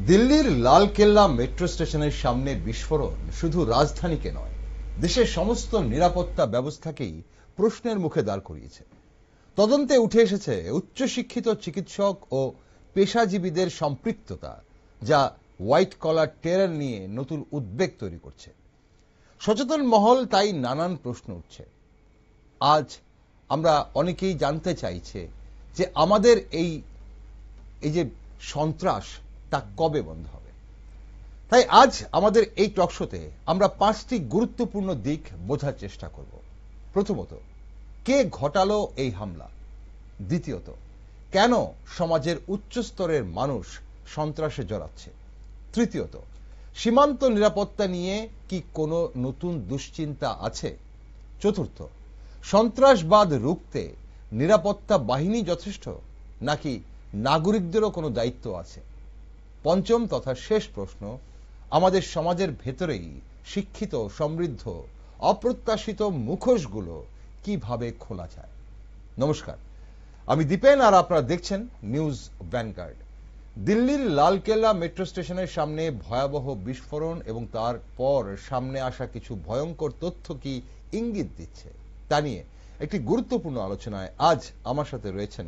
দিল্লির লালকেল্লা মেট্রো স্টেশনের সামনে বিস্ফোরণ শুধু রাজধানীকে নয়, দেশের সমস্ত নিরাপত্তা ব্যবস্থাকেই প্রশ্নের মুখে দাঁড় করিয়েছে। তদন্তে উঠে এসেছে উচ্চশিক্ষিত চিকিৎসক ও পেশাজীবীদের সম্পৃক্ততা, যা হোয়াইট কলার টেরর নিয়ে নতুন উদ্বেগ তৈরি করছে। সচেতন মহল তাই নানান প্রশ্ন উঠছে। আজ আমরা অনেকেই জানতে চাইছে যে আমাদের এই যে সন্ত্রাস তা কবে বন্ধ হবে। তাই আজ আমাদের এই টকশোতে আমরা 5টি গুরুত্বপূর্ণ দিক বোঝার চেষ্টা করব। প্রথমত, কে ঘটালো এই হামলা? দ্বিতীয়ত, কেন সমাজের উচ্চ স্তরের মানুষ সন্ত্রাসে জড়াচ্ছে? তৃতীয়ত, সীমান্ত নিরাপত্তা নিয়ে কি কোনো নতুন দুশ্চিন্তা আছে? চতুর্থ, সন্ত্রাসবাদ রুখতে নিরাপত্তা বাহিনী যথেষ্ট, নাকি নাগরিকদেরও কোনো দায়িত্ব আছে? পঞ্চম তথা শেষ প্রশ্ন, আমাদের সমাজের ভেতরেই শিক্ষিত, সমৃদ্ধ, অপ্রত্যাশিত মুখোশগুলো কিভাবে খোলা যায়? নমস্কার, আমি দীপেন আর আপনারা দেখছেন নিউজ ভ্যানগার্ড। দিল্লির লালকেল্লা মেট্রো স্টেশনের সামনে ভয়াবহ বিস্ফোরণ এবং তারপর সামনে আসা কিছু ভয়ঙ্কর তথ্য কি ইঙ্গিত দিচ্ছে, তা নিয়ে একটি গুরুত্বপূর্ণ আলোচনায় আজ আমার সাথে রয়েছেন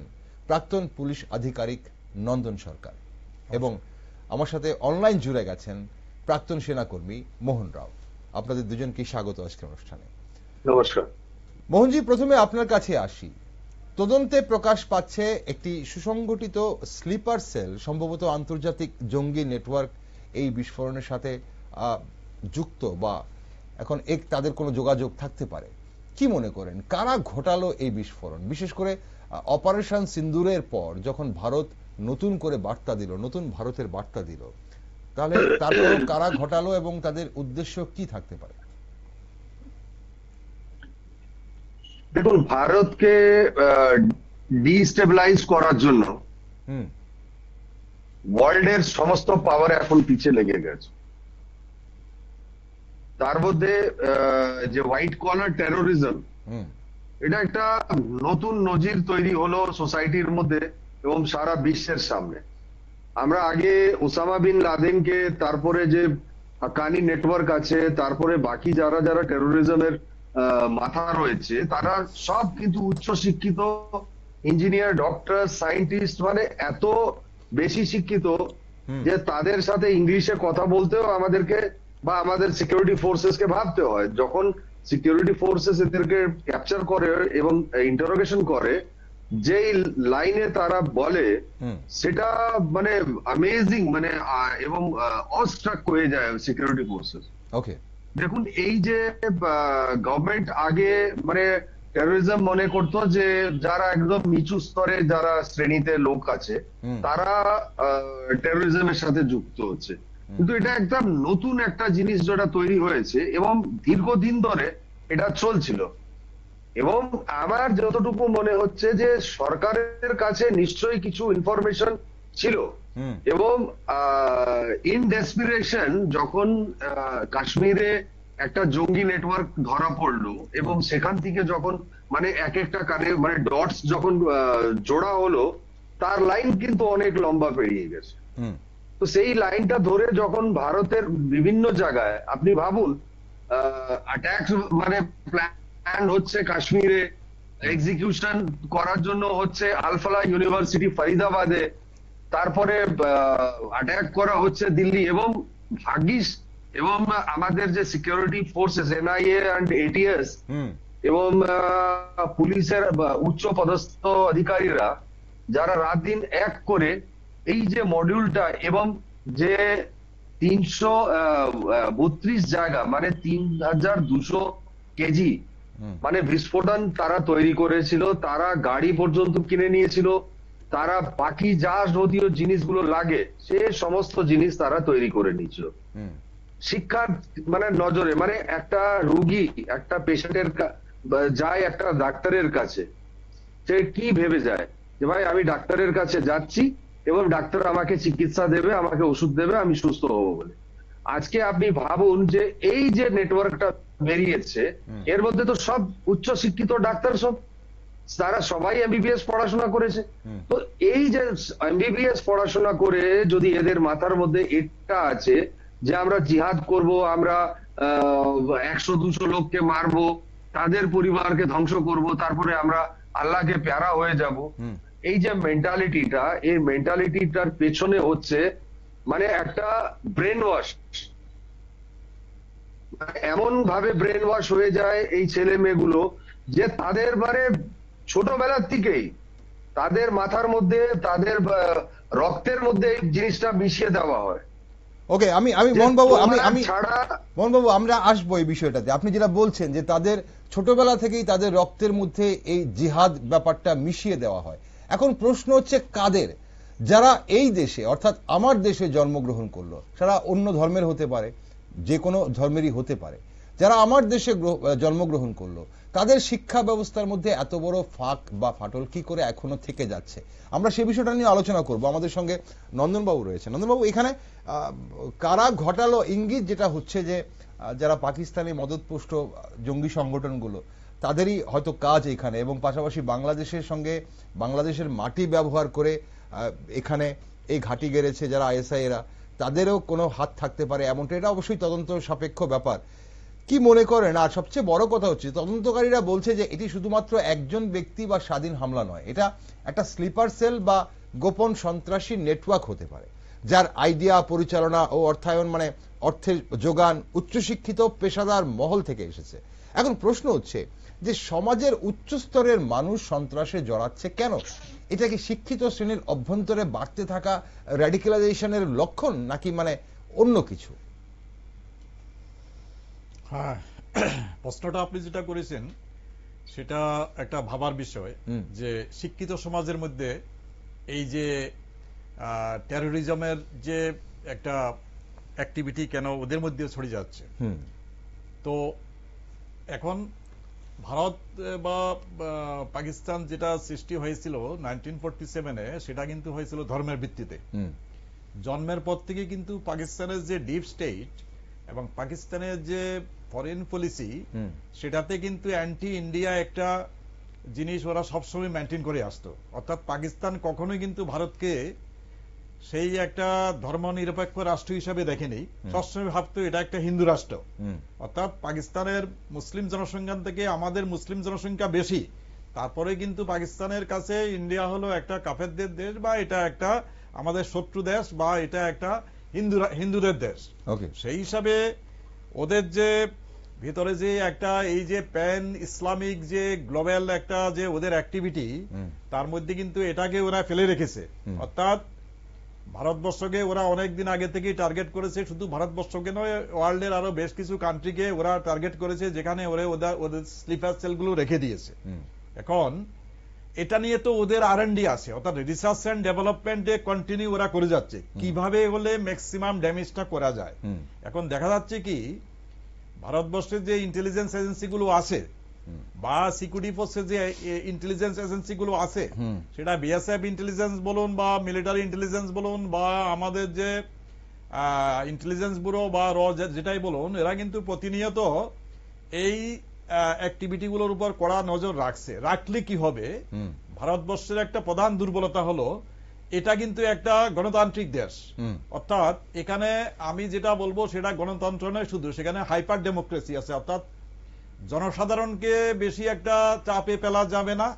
প্রাক্তন পুলিশ আধিকারিক নন্দন সরকার এবং আমার সাথে অনলাইন জুড়ে গেছেন প্রাক্তন সেনাকর্মী মোহন রাও। আপনাদের দুজনকে স্বাগত আজকের অনুষ্ঠানে। নমস্কার মোহনজি, প্রথমে আপনার কাছে আসি। তদন্তে প্রকাশ পাচ্ছে একটি সুসংগঠিত স্লিপার সেল, সম্ভবত আন্তর্জাতিক জঙ্গি নেটওয়ার্ক এই বিস্ফোরণের সাথে যুক্ত, বা এখন তাদের কোনো যোগাযোগ থাকতে পারে। কি মনে করেন, কারা ঘটালো এই বিস্ফোরণ? বিশেষ করে অপারেশন সিন্দুরের পর যখন ভারত নতুন করে বার্তা দিল, নতুন ভারতের বার্তা দিল, তাহলে তারপর কারা ঘটালো এবং তাদের উদ্দেশ্য কি থাকতে পারে? দেখুন, ভারতকে ডিস্টেবিলাইজ করার জন্য ওয়ার্ল্ডের সমস্ত পাওয়ার এখন পিছিয়ে লেগে গেছে। তার মধ্যে যে হোয়াইট কলার টেরোরিজম, এটা একটা নতুন নজির তৈরি হলো সোসাইটির মধ্যে এবং সারা বিশ্বের সামনে। আমরা আগে ওসামা বিন লাদেনকে, তারপরে যে হাক্কানি নেটওয়ার্ক আছে, তারপরে বাকি যারা যারা টেরোরিজমের মাথা রয়েছে, তারা সব কিন্তু উচ্চ শিক্ষিত ইঞ্জিনিয়ার, ডক্টর, সায়েন্টিস্ট, মানে এত বেশি শিক্ষিত যে তাদের সাথে ইংলিশে কথা বলতেও আমাদেরকে বা আমাদের সিকিউরিটি ফোর্সেস কে ভাবতে হয়। যখন সিকিউরিটি ফোর্সেস এদেরকে ক্যাপচার করে এবং ইন্টারোগেশন করে, যেই লাইনে তারা বলে সেটা মানে অ্যামেজিং, মানে এবং অস্ট্রাক হয়ে যায় সিকিউরিটি ফোর্সেস। ওকে, দেখুন, এই যে গভর্নমেন্ট আগে মানে টেরোরিজম মনে করতো যে যারা একদম নিচু স্তরে যারা শ্রেণীতে লোক আছে তারা টেরোরিজমের সাথে যুক্ত হচ্ছে, কিন্তু এটা একদম নতুন একটা জিনিস যেটা তৈরি হয়েছে এবং দীর্ঘদিন ধরে এটা চলছিল। এবং আমার যতটুকু মনে হচ্ছে যে সরকারের কাছে নিশ্চয়ই কিছু ইনফরমেশন ছিল এবং ইন ডেসপিরেশন যখন কাশ্মীরে একটা জঙ্গি নেটওয়ার্ক ধরা পড়লো এবং সেখান থেকে যখন মানে এক একটা কানে মানে ডটস যখন জোড়া হলো, তার লাইন কিন্তু অনেক লম্বা পেরিয়ে গেছে। তো সেই লাইনটা ধরে যখন ভারতের বিভিন্ন জায়গায়, আপনি ভাবুন, অ্যাটাক মানে প্ল্যান হচ্ছে কাশ্মীরে, এক্সিকিউশন করার জন্য হচ্ছে আলফালা ইউনিভার্সিটি ফরিদাবাদে, তারপরে অ্যাটাক করা হচ্ছে দিল্লি, এবং ভাগ্যিস এবং আমাদের যে security forces NIA and ATS এবং পুলিশের উচ্চ পদস্থ অধিকারীরা যারা রাত দিন এক করে এই যে মডিউলটা এবং যে 332 জায়গা মানে 3200 কেজি মানে বিস্ফোরণ তারা তৈরি করেছিল, তারা গাড়ি পর্যন্ত কিনে নিয়েছিল, তারা বাকি যা যদিও জিনিসগুলো লাগে সে সমস্ত জিনিস তারা তৈরি করে নিয়েছিল। শিক্ষার মানে নজরে, মানে একটা রুগী, একটা পেশেন্টের যায় একটা ডাক্তারের কাছে, সে কি ভেবে যায় যে ভাই আমি ডাক্তারের কাছে যাচ্ছি এবং ডাক্তার আমাকে চিকিৎসা দেবে, আমাকে ওষুধ দেবে, আমি সুস্থ হবো বলে। আজকে আপনি ভাবুন যে এই যে নেটওয়ার্কটা বেরিয়েছে, এর মধ্যে তো সব উচ্চ শিক্ষিত ডাক্তার, সব তারা সবাই এমবিবিএস পড়াশোনা করেছে। তো এই যে এমবিবিএস পড়াশোনা করে যদি এদের মাথার মধ্যে এটা আছে যে আমরা জিহাদ করব, আমরা 100-200 লোককে মারবো, তাদের পরিবারকে ধ্বংস করব, তারপরে আমরা আল্লাহকে প্যারা হয়ে যাব, এই যে মেন্টালিটিটা, এই মেন্টালিটিটার পেছনে হচ্ছে মানে একটা ব্রেন ওয়াশ। এমন ভাবে ব্রেন ওয়াশ হয়ে যায় এই ছেলে মেয়েগুলো যে তাদের মানে ছোটবেলার থেকেই তাদের মাথার মধ্যে, তাদের রক্তের মধ্যে এই জিনিসটা মিশিয়ে দেওয়া হয়। ওকে, আমি মোহনবাবু মোহনবাবু আমরা আসবো এই বিষয়টাতে। আপনি যেটা বলছেন যে তাদের ছোটবেলা থেকেই তাদের রক্তের মধ্যে এই জিহাদ ব্যাপারটা মিশিয়ে দেওয়া হয়। এখন প্রশ্ন হচ্ছে কাদের, যারা এই দেশে অর্থাৎ আমার দেশে জন্মগ্রহণ করলো, যারা অন্য ধর্মের হতে পারে, যে কোনো ধর্মেরই হতে পারে, যারা আমার দেশে জন্মগ্রহণ করলো, তাদের শিক্ষা ব্যবস্থার মধ্যে এত বড় ফাঁক বা ফাটল কি করে এখনো থেকে যাচ্ছে, আমরা সেই বিষয়টা নিয়ে আলোচনা করব। আমাদের সঙ্গে নন্দনবাবু রয়েছে। নন্দনবাবু, এখানে কারা ঘটালো ইঙ্গিত যেটা হচ্ছে যে যারা পাকিস্তানি মদতপুষ্ট জঙ্গি সংগঠনগুলো, তাদেরই হয়তো কাজ এখানে, এবং পাশাপাশি বাংলাদেশের সঙ্গে বাংলাদেশের মাটি ব্যবহার করে এখানে এই ঘাঁটি গেড়েছে যারা আইএসআই এরা, তাদেরও কোনো হাত থাকতে পারে এমনটা। এটা অবশ্যই তদন্ত সাপেক্ষ ব্যাপার। কি মনে করেন? আর সবচেয়ে বড় কথা হচ্ছে তদন্তকারীরা বলছে যে এটি শুধুমাত্র একজন ব্যক্তি বা স্বাধীন হামলা নয়, এটা একটা স্লিপার সেল বা গোপন সন্ত্রাসী নেটওয়ার্ক হতে পারে, যার আইডিয়া, পরিচালনা ও অর্থায়ন মানে অর্থের যোগান উচ্চশিক্ষিত পেশাদার মহল থেকে এসেছে। এখন প্রশ্ন হচ্ছে যে সমাজের উচ্চ স্তরের মানুষ সন্ত্রাসে জড়াচ্ছে কেন? এটা কি শিক্ষিত শ্রেণীর অভ্যন্তরে বাড়তে থাকা র্যাডিক্যালাইজেশনের লক্ষণ, নাকি মানে অন্য কিছু? হ্যাঁ, প্রশ্নটা আপনি যেটা করেছেন সেটা একটা ভাবার বিষয় যে শিক্ষিত সমাজের মধ্যে এই যে টেরোরিজমের যে একটা অ্যাক্টিভিটি কেন ওদের মধ্যে ছড়িয়ে যাচ্ছে। তো এখন ভারত বা পাকিস্তান যেটা সৃষ্টি হয়েছিল 1947-এ, সেটা কিন্তু হয়েছিল ধর্মের ভিত্তিতে। জন্মের পর থেকে কিন্তু পাকিস্তানের যে ডিপ স্টেট এবং পাকিস্তানের যে ফরেন পলিসি, সেটাতে কিন্তু অ্যান্টি ইন্ডিয়া একটা জিনিস ওরা সবসময় মেনটেন করে আসতো। অর্থাৎ পাকিস্তান কখনোই কিন্তু ভারতকে সেই একটা ধর্মনিরপেক্ষ রাষ্ট্র হিসাবে দেখেনি, সবসময় ভাবতো এটা একটা হিন্দু রাষ্ট্র। অর্থাৎ পাকিস্তানের মুসলিম জনসংখ্যা থেকে আমাদের মুসলিম জনসংখ্যা বেশি, তারপরে কিন্তু পাকিস্তানের কাছে ইন্ডিয়া হলো একটা কাফেরদের দেশ, বা এটা একটা আমাদের শত্রু দেশ, বা এটা একটা হিন্দুদের দেশ। সেই হিসাবে ওদের যে ভিতরে যে একটা এই যে প্যান ইসলামিক যে গ্লোবাল একটা যে ওদের অ্যাক্টিভিটি, তার মধ্যে কিন্তু এটাকে ওরা ফেলে রেখেছে। অর্থাৎ ভারতবর্ষকে ওরা অনেকদিন আগে থেকেই টার্গেট করেছে। শুধু ভারতবর্ষকে নয়, ওয়ার্ল্ডের আরো বেশ কিছু কান্ট্রিকে ওরা টার্গেট করেছে, যেখানে ওদের স্লিপার সেলগুলো রেখে দিয়েছে। এখন এটা নিয়ে তো ওদের R&D আছে, অর্থাৎ রিসার্চ এন্ড ডেভেলপমেন্টে কন্টিনিউ ওরা করে যাচ্ছে কিভাবে হলে ম্যাক্সিমাম ড্যামেজটা করা যায়। এখন দেখা যাচ্ছে কি, ভারতবর্ষের যে ইন্টেলিজেন্স এজেন্সিগুলো আছে বা সিকিউরিটি ফোর্সের যে ইন্টেলিজেন্স এজেন্সিগুলো আছে, সেটা বিএসএফ ইন্টেলিজেন্স বলুন বা মিলিটারি ইন্টেলিজেন্স বলুন বা আমাদের যে ইন্টেলিজেন্স ব্যুরো বা যেটাই বলুন, এরা কিন্তু প্রতিনিয়ত এই অ্যাক্টিভিটিগুলোর উপর কড়া নজর রাখছে। রাখলে কি হবে, ভারতবর্ষের একটা প্রধান দুর্বলতা হলো এটা কিন্তু একটা গণতান্ত্রিক দেশ। অর্থাৎ এখানে আমি যেটা বলবো সেটা গণতন্ত্র নয় শুধু, সেখানে হাইপার ডেমোক্রেসি আছে। অর্থাৎ জনসাধারণকে বেশি একটা চাপে ফেলা যাবে না,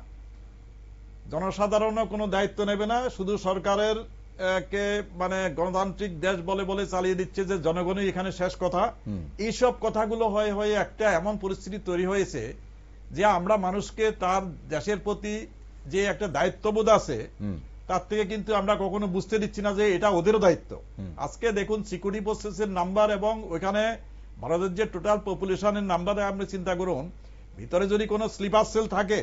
জনসাধারণও কোনো দায়িত্ব নেবে না, শুধু সরকারের কে মানে গণতান্ত্রিক দেশ বলে বলে চালিয়ে দিচ্ছে যে জনগণই এখানে শেষ কথা। এইসব কথাগুলো হয়ে একটা এমন পরিস্থিতি তৈরি হয়েছে যে আমরা মানুষকে তার দেশের প্রতি যে একটা দায়িত্ববোধ আছে তার থেকে কিন্তু আমরা কখনো বুঝতে দিচ্ছি না যে এটা ওদেরও দায়িত্ব। আজকে দেখুন সিকিউরিটি ফোর্সেসের নাম্বার এবং ওইখানে ভারতের যে টোটাল পপুলেশনের নাম্বারে আপনি চিন্তা করুন, ভিতরে যদি কোনো স্লিপার সেল থাকে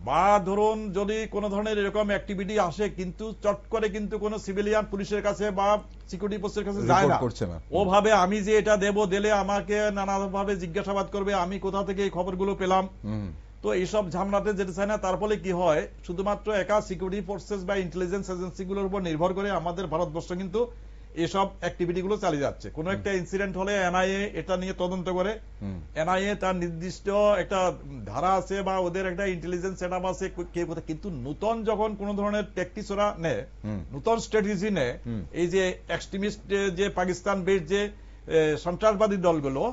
বা ধরুন যদি কোন ধরনের এরকম অ্যাক্টিভিটি আসে, কিন্তু চট করে কিন্তু কোন সিভিলিয়ান পুলিশের কাছে বা সিকিউরিটি ফোর্সের কাছে যায় না। ওভাবে আমি যে এটা দেব, দিলে আমাকে নানাভাবে জিজ্ঞাসাবাদ করবে আমি কোথা থেকে এই খবরগুলো পেলাম। তো এইসব ঝামেলাতে যেতে চায় না। তার ফলে কি হয়, শুধুমাত্র একা সিকিউরিটি ফোর্সেস বা ইন্টেলিজেন্স এজেন্সিগুলোর উপর নির্ভর করে আমাদের ভারতবর্ষ কিন্তু এসব অ্যাক্টিভিটি গুলো চালিয়ে যাচ্ছে। কোন একটা ইনসিডেন্ট হলে এনআইএ এটা নিয়ে তদন্ত করে, এনআইএ তার নির্দিষ্ট একটা ধারা আছে বা ওদের একটা ইন্টেলিজেন্স সেটআপ আছে কে কোথায়, কিন্তু নতুন যখন কোন ধরনের ট্যাকটিক্স ওরা নেয়, নতুন স্ট্র্যাটেজি নেয়, এই যে এক্সট্রিমিস্ট যে পাকিস্তান বেস যে সন্ত্রাসবাদী দলগুলো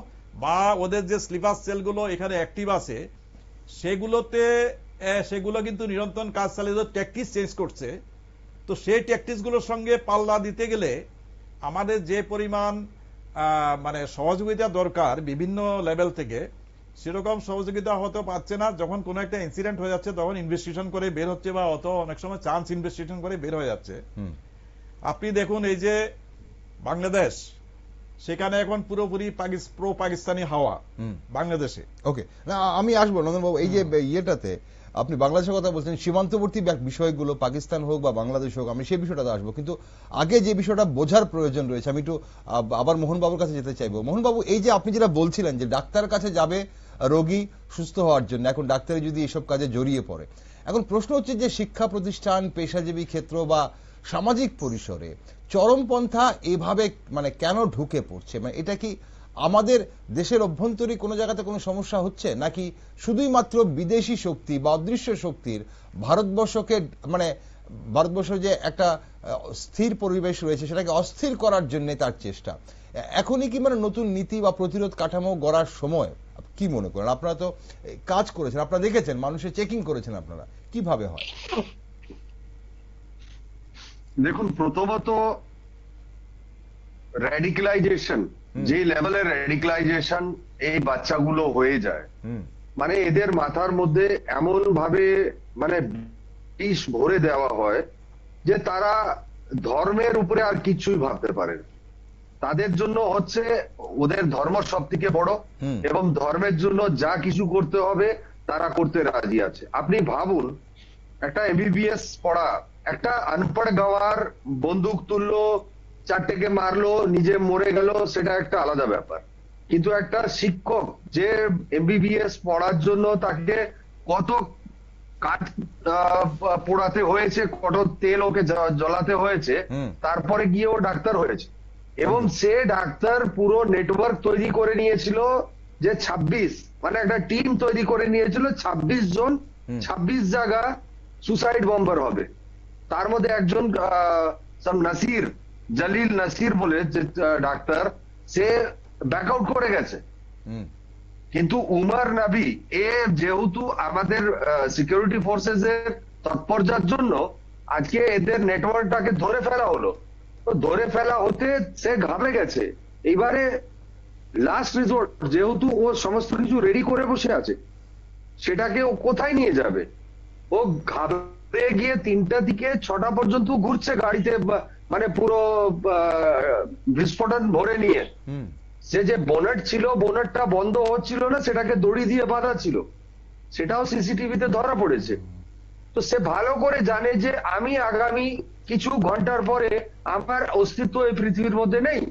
বা ওদের যে স্লিপার সেলগুলো এখানে অ্যাক্টিভ আছে, সেগুলো কিন্তু নিরন্তর কাজ চালিয়ে ট্যাকটিক্স চেঞ্জ করছে। তো সেই ট্যাকটিক্স গুলোর সঙ্গে পাল্লা দিতে গেলে আমাদের যে পরিমাণ মানে সহযোগিতা দরকার বিভিন্ন লেভেল থেকে, সেরকম সহযোগিতা হতে পারছে না। যখন কোনো একটা ইনসিডেন্ট হয়ে যাচ্ছে তখন ইনভেস্টিগেশন করে বের হচ্ছে, বা অনেক সময় চান্স ইনভেস্টিগেশন করে বের হয়ে যাচ্ছে। আপনি দেখুন এই যে বাংলাদেশ, সেখানে এখন পুরোপুরি প্রো পাকিস্তানি হাওয়া বাংলাদেশে। ওকে, না আমি আসবো নন্দনবাবু, এই যে ইয়েটাতে আপনি বাংলাদেশের কথা বলছেন, সীমান্তবর্তী বিষয়গুলো পাকিস্তান হোক বা বাংলাদেশ হোক, আমি সেই বিষয়টাতে আসবো, কিন্তু আগে যে বিষয়টা বোঝার প্রয়োজন রয়েছে, আমি একটু আবার মোহনবাবুর কাছে যেতে চাইবো। মোহনবাবু, এই যে আপনি যেটা বলছিলেন যে ডাক্তারের কাছে যাবে রোগী সুস্থ হওয়ার জন্য, এখন ডাক্তার যদি এসব কাজে জড়িয়ে পড়ে, এখন প্রশ্ন হচ্ছে যে শিক্ষা প্রতিষ্ঠান, পেশাজীবী ক্ষেত্র বা সামাজিক পরিসরে চরমপন্থা এভাবে মানে কেন ঢুকে পড়ছে? মানে এটা কি আমাদের দেশের অভ্যন্তরীণ কোনো জায়গাতে কোনো সমস্যা হচ্ছে, নাকি শুধুই মাত্র বিদেশি শক্তি বা অদৃশ্য শক্তির ভারতবর্ষকে, মানে ভারতবর্ষ যে একটা স্থির পরিবেশ রয়েছে সেটাকে অস্থির করার জন্য তার চেষ্টা? এখনই কি মানে নতুন নীতি বা প্রতিরোধ কাঠামো গড়ার সময়? কি মনে করেন? আপনারা তো কাজ করেছেন, আপনারা দেখেছেন, মানুষের চেকিং করেছেন, আপনারা কিভাবে হয়? দেখুন, প্রথমত র্যাডিক্যালাইজেশন, যে লেভেলের র্যাডিক্যালাইজেশন এই বাচ্চাগুলো হয়ে যায়, মানে এদের মাথার মধ্যে এমন ভাবে মানে বিষ ভরে দেওয়া হয় যে তারা ধর্মের উপরে আর কিছুই ভাবতে পারে না। তাদের জন্য হচ্ছে ওদের ধর্ম সব থেকে বড়, এবং ধর্মের জন্য যা কিছু করতে হবে তারা করতে রাজি আছে। আপনি ভাবুন, একটা এমবিবিএস পড়া একটা আনপড় গাওয়ার বন্দুক তুললো, চারটেকে মারলো, নিজে মরে গেল, সেটা একটা আলাদা ব্যাপার। কিন্তু একটা শিক্ষক যে এমবিবিএস পড়ার জন্য তাকে কত কাঠ পোড়াতে হয়েছে, কত তেল ওকে জ্বলাতে হয়েছে, তারপরে গিয়ে ও ডাক্তার হয়েছে। এবং সে ডাক্তার পুরো নেটওয়ার্ক তৈরি করে নিয়েছিল যে 26, মানে একটা টিম তৈরি করে নিয়েছিল, 26 জন 26 জায়গা সুসাইড বম্বার হবে। তার মধ্যে একজন নাসির, জালিল নাসির বলে যে ডাক্তার, সে ব্যাকআউট করে গেছে। কিন্তু উমার নাবি এ যেহেতু আমাদের সিকিউরিটি ফোর্সেস এর তৎপরতার জন্য আজকে এদের নেটওয়ার্কটাকে ধরে ফেলা হলো, তো ধরে ফেলা হতে সে ঘাবড়ে গেছে। এইবারে লাস্ট রিসোর্ট, যেহেতু ও সমস্ত কিছু রেডি করে বসে আছে, সেটাকে ও কোথায় নিয়ে যাবে? ও ঘাবড়ে গিয়ে 3টা থেকে 6টা পর্যন্ত ঘুরছে গাড়িতে, মানে পুরো বিস্ফোরণ ভরে নিয়ে। সে যে বোনেট ছিল, বোনেটটা বন্ধ হচ্ছিল না, সেটাকে দড়ি দিয়ে বাঁধা ছিল, সেটাও সিসিটিভিতে ধরা পড়েছে। তো সে ভালো করে জানে যে আমি আগামী কিছু ঘন্টার পরে আমার অস্তিত্ব এই পৃথিবীর মধ্যে নেই।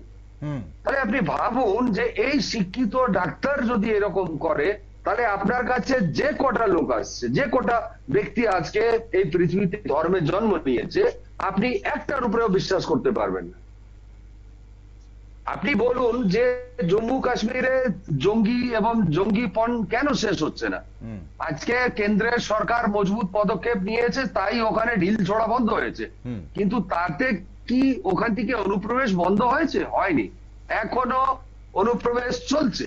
তাহলে আপনি ভাবুন যে এই শিক্ষিত ডাক্তার যদি এরকম করে, তাহলে আপনার কাছে যে কটা লোক আসছে, যে কটা ব্যক্তি আজকে এই পৃথিবীতে ধর্মের জন্ম নিয়েছে, আপনি একটার উপরেও বিশ্বাস করতে পারবেন না। আপনি বলুন যে জম্মু কাশ্মীরে জঙ্গি এবং জঙ্গিপন কেন শেষ হচ্ছে না? আজকে কেন্দ্রের সরকার মজবুত পদক্ষেপ নিয়েছে, তাই ওখানে ঢিল ছোড়া বন্ধ হয়েছে। কিন্তু তাতে কি ওখান থেকে অনুপ্রবেশ বন্ধ হয়েছে? হয়নি। এখনো অনুপ্রবেশ চলছে,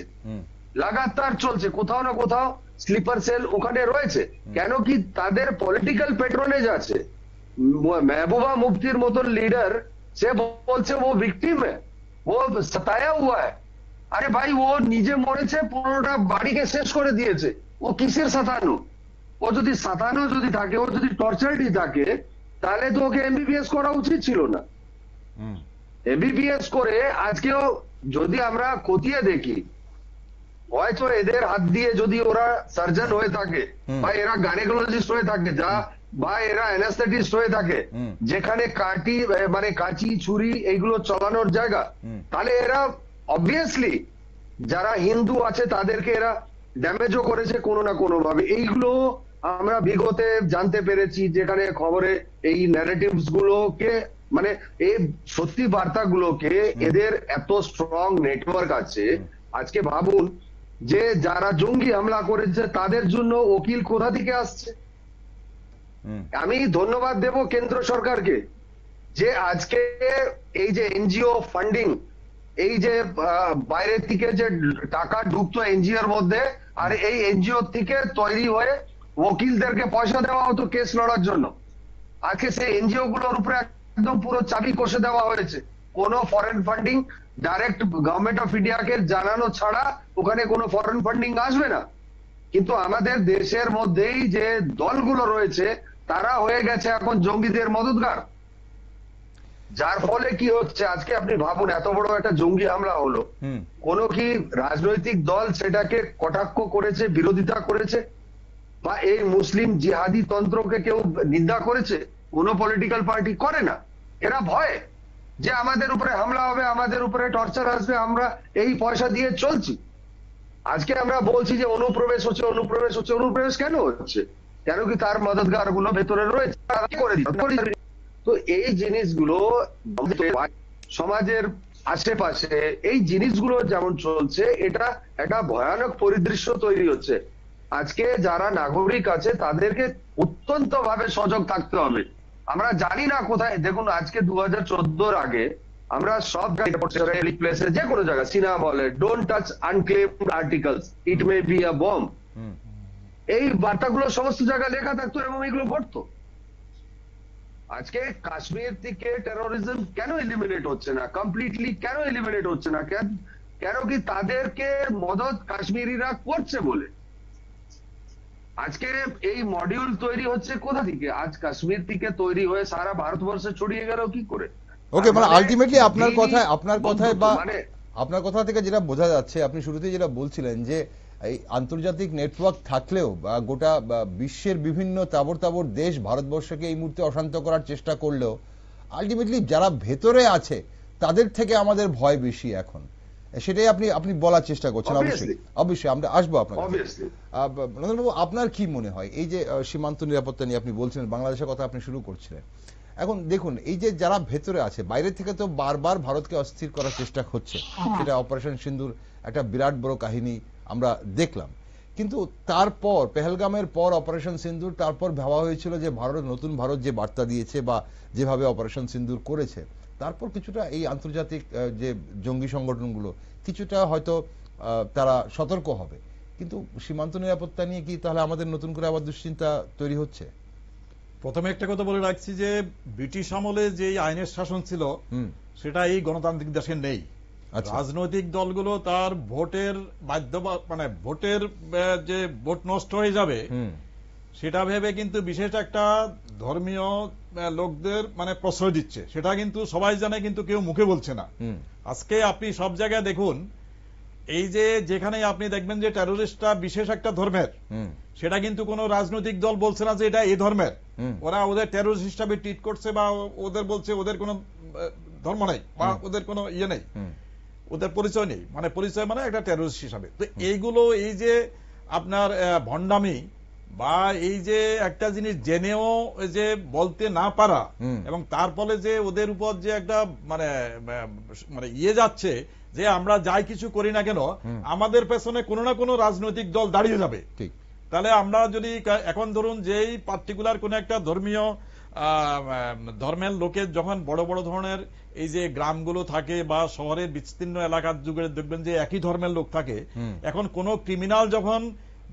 লাগাতার চলছে, কোথাও না কোথাও স্লিপার সেল ওখানে রয়েছে। কেন কি? তাদের পলিটিক্যাল পেট্রোনেজ আছে। মেহবুবা মুফতির মতন লিডার, সে বলছে ও ভিকটিম হ্যায়, ও সতায়া হুয়া হ্যায়। আরে ভাই, ও নিজে মরেছে, 15টা বাড়িকে শেষ করে দিয়েছে। ও কিসের সাতানো? ও যদি সাতানো যদি থাকে, ও যদি টর্চারডই থাকে, তাহলে তো ওকে এমবিবিএস করা উচিত ছিল না। এমবিবিএস করে আজকেও যদি আমরা খতিয়ে দেখি, হয়তো এদের হাত দিয়ে যদি ওরা সার্জন হয়ে থাকে, বা এরা গাইনোকোলজিস্ট হয়ে থাকে, বা এরা অ্যানাস্থেটিস্ট হয়ে থাকে, যেখানে কাঁচি ছুরি এইগুলো চালানোর জায়গা, তাহলে এরা অবভিয়াসলি যারা হিন্দু আছে তাদেরকে এরা ড্যামেজও করেছে কোনো না কোনো ভাবে। এইগুলো আমরা বিগতে জানতে পেরেছি, যেখানে খবরে এই ন্যারেটিভস গুলোকে মানে এই সত্যি বার্তাগুলোকে এদের এত স্ট্রং নেটওয়ার্ক আছে। আজকে ভাবুন যে যারা জঙ্গি হামলা করেছে তাদের জন্য উকিল কোথা থেকে আসছে। আমি ধন্যবাদ দেব কেন্দ্র সরকারকে যে আজকে এই যে এনজিও ফান্ডিং, এই যে বাইরে থেকে যে টাকা ঢুকতো এনজিওর মধ্যে, আর এই এনজিও থেকে তৈরি হয়ে উকিলদেরকে পয়সা দেওয়া হতো কেস লড়ার জন্য, আজকে সেই এনজিও গুলোর উপরে একদম পুরো চাবি কষে দেওয়া হয়েছে। কোনো foreign funding direct government of ইন্ডিয়াকে জানানো ছাড়া ওখানে কোনো ফরেন ফান্ডিং আসবে না। কিন্তু আমাদের দেশের মধ্যেই যে দলগুলো রয়েছে তারা হয়ে গেছে এখন জঙ্গিদের মদতগার, যার ফলে কি হচ্ছে আজকে আপনি ভাবুন এত বড় একটা জঙ্গি হামলা হলো, কোন কি রাজনৈতিক দল সেটাকে কটাক্ষ করেছে, বিরোধিতা করেছে, বা এই মুসলিম জিহাদি তন্ত্রকে কেউ নিন্দা করেছে? কোন পলিটিক্যাল পার্টি করে না। এরা ভয় যে আমাদের উপরে হামলা হবে, আমাদের উপরে টর্চার আসবে, আমরা এই পয়সা দিয়ে চলছি। আজকে আমরা বলছি যে অনুপ্রবেশ হচ্ছে, অনুপ্রবেশ হচ্ছে, অনুপ্রবেশ কেন হচ্ছে? কেন কি তার মদতগার গুলো ভেতরে রয়েছে, করে দিচ্ছে। তো এই জিনিসগুলো সমাজের আশেপাশে এই জিনিসগুলো যেমন চলছে, এটা একটা ভয়ানক পরিদৃশ্য তৈরি হচ্ছে। আজকে যারা নাগরিক আছে তাদেরকে অত্যন্ত ভাবে সজাগ থাকতে হবে। আমরা জানি না কোথায়, দেখুন আজকে 2014 আগে আমরা সব প্লেসে যে কোনো জায়গায় সিনেমা বলে don't touch unclaimed articles, it may be a bomb, এই বার্তাগুলো সমস্ত জায়গায় লেখা থাকতো এবং এগুলো ঘটতো। আজকে কাশ্মীর থেকে টেরোরিজম কেন এলিমিনেট হচ্ছে না, কমপ্লিটলি কেন এলিমিনেট হচ্ছে না? কেন কি তাদেরকে মদত কাশ্মীরিরা করছে বলে। আজকে এই মডিউল তৈরি হচ্ছে কোথা থেকে? আজ কাশ্মীর থেকে তৈরি হয়ে সারা ভারতবর্ষে ছড়িয়ে গেল কি করে? ওকে, মানে আলটিমেটলি আপনার কথায় বা আপনার কথা থেকে যেটা বোঝা যাচ্ছে, আপনি শুরুতেই যেটা বলছিলেন যে এই আন্তর্জাতিক নেটওয়ার্ক থাকলেও বা গোটা বিশ্বের বিভিন্ন তাবর দেশ ভারতবর্ষকে এই মুহূর্তে অশান্ত করার চেষ্টা করলেও আলটিমেটলি যারা ভেতরে আছে তাদের থেকে আমাদের ভয় বেশি এখন, সেটাই আপনি বলার চেষ্টা করছেন। অবশ্যই আমরা আসবো আপনার। নন্দনবাবু, আপনার কি মনে হয় এই যে সীমান্ত নিরাপত্তা নিয়ে আপনি বলছিলেন, বাংলাদেশের কথা আপনি শুরু করছিলেন, এখন দেখুন এই যে যারা ভেতরে আছে, বাইরে থেকে তো বারবার ভারতকে অস্থির করার চেষ্টা হচ্ছে, সেটা অপারেশন সিন্দুর একটা বিরাট বড় কাহিনী আমরা দেখলাম, কিন্তু তারপর পেহেলগামের পর অপারেশন সিন্দুর, তারপর ভাবা হয়েছিল যে নতুন ভারত যে বার্তা দিয়েছে বা যেভাবে অপারেশন সিন্দুর করেছে, তারপর কিছুটা এই আন্তর্জাতিক যে জঙ্গি সংগঠনগুলো কিছুটা হয়তো তারা সতর্ক হবে, কিন্তু সীমান্ত নিরাপত্তা নিয়ে কি তাহলে আমাদের নতুন করে আবার দুশ্চিন্তা তৈরি হচ্ছে? প্রথমে একটা কথা বলে রাখছি যে ব্রিটিশ আমলে যে আইনের শাসন ছিল সেটা এই গণতান্ত্রিক দেশে নেই। রাজনৈতিক দলগুলো তার ভোটের মানে ভোটের যে ভোট নষ্ট হয়ে যাবে সেটা ভেবে কিন্তু বিশেষ একটা ধর্মীয় লোকদের মানে প্রশ্রয় দিচ্ছে, সেটা কিন্তু সবাই জানে, কিন্তু কেউ মুখে বলছে না। আজকে আপনি সব জায়গায় দেখুন, এই যে যেখানে আপনি দেখবেন যে টেরোরিস্টরা বিশেষ একটা ধর্মের, সেটা কিন্তু কোনো রাজনৈতিক দল বলছে না যে এটা এই ধর্মের, ওরা ওদের টেরোরিস্ট হিসাবে ট্রিট করছে বা ওদের বলছে ওদের কোনো ধর্ম নেই বা ওদের কোনো ইয়ে নেই, ওদের পরিচয় নেই, মানে পরিচয় মানে একটা টেরোরিস্ট হিসাবে। তো এইগুলো এই যে আপনার ভণ্ডামি বা এই যে একটা জিনিস জেনেও যে বলতে না পারা, এবং তার ফলে যে ওদের উপর যে একটা মানে মানে ইয়ে যাচ্ছে যে আমরা যাই কিছু করি না কেন আমাদের পেছনে কোনো না কোনো রাজনৈতিক দল দাঁড়িয়ে যাবে। ঠিক, তাহলে আমরা যদি এখন ধরুন যেই পার্টিকুলার কোন একটা ধর্মের লোকের যখন বড় বড় ধরনের এই যে গ্রামগুলো থাকে বা শহরের বিস্তীর্ণ এলাকার যুগে দেখবেন যে একই ধর্মের লোক থাকে, এখন কোন ক্রিমিনাল যখন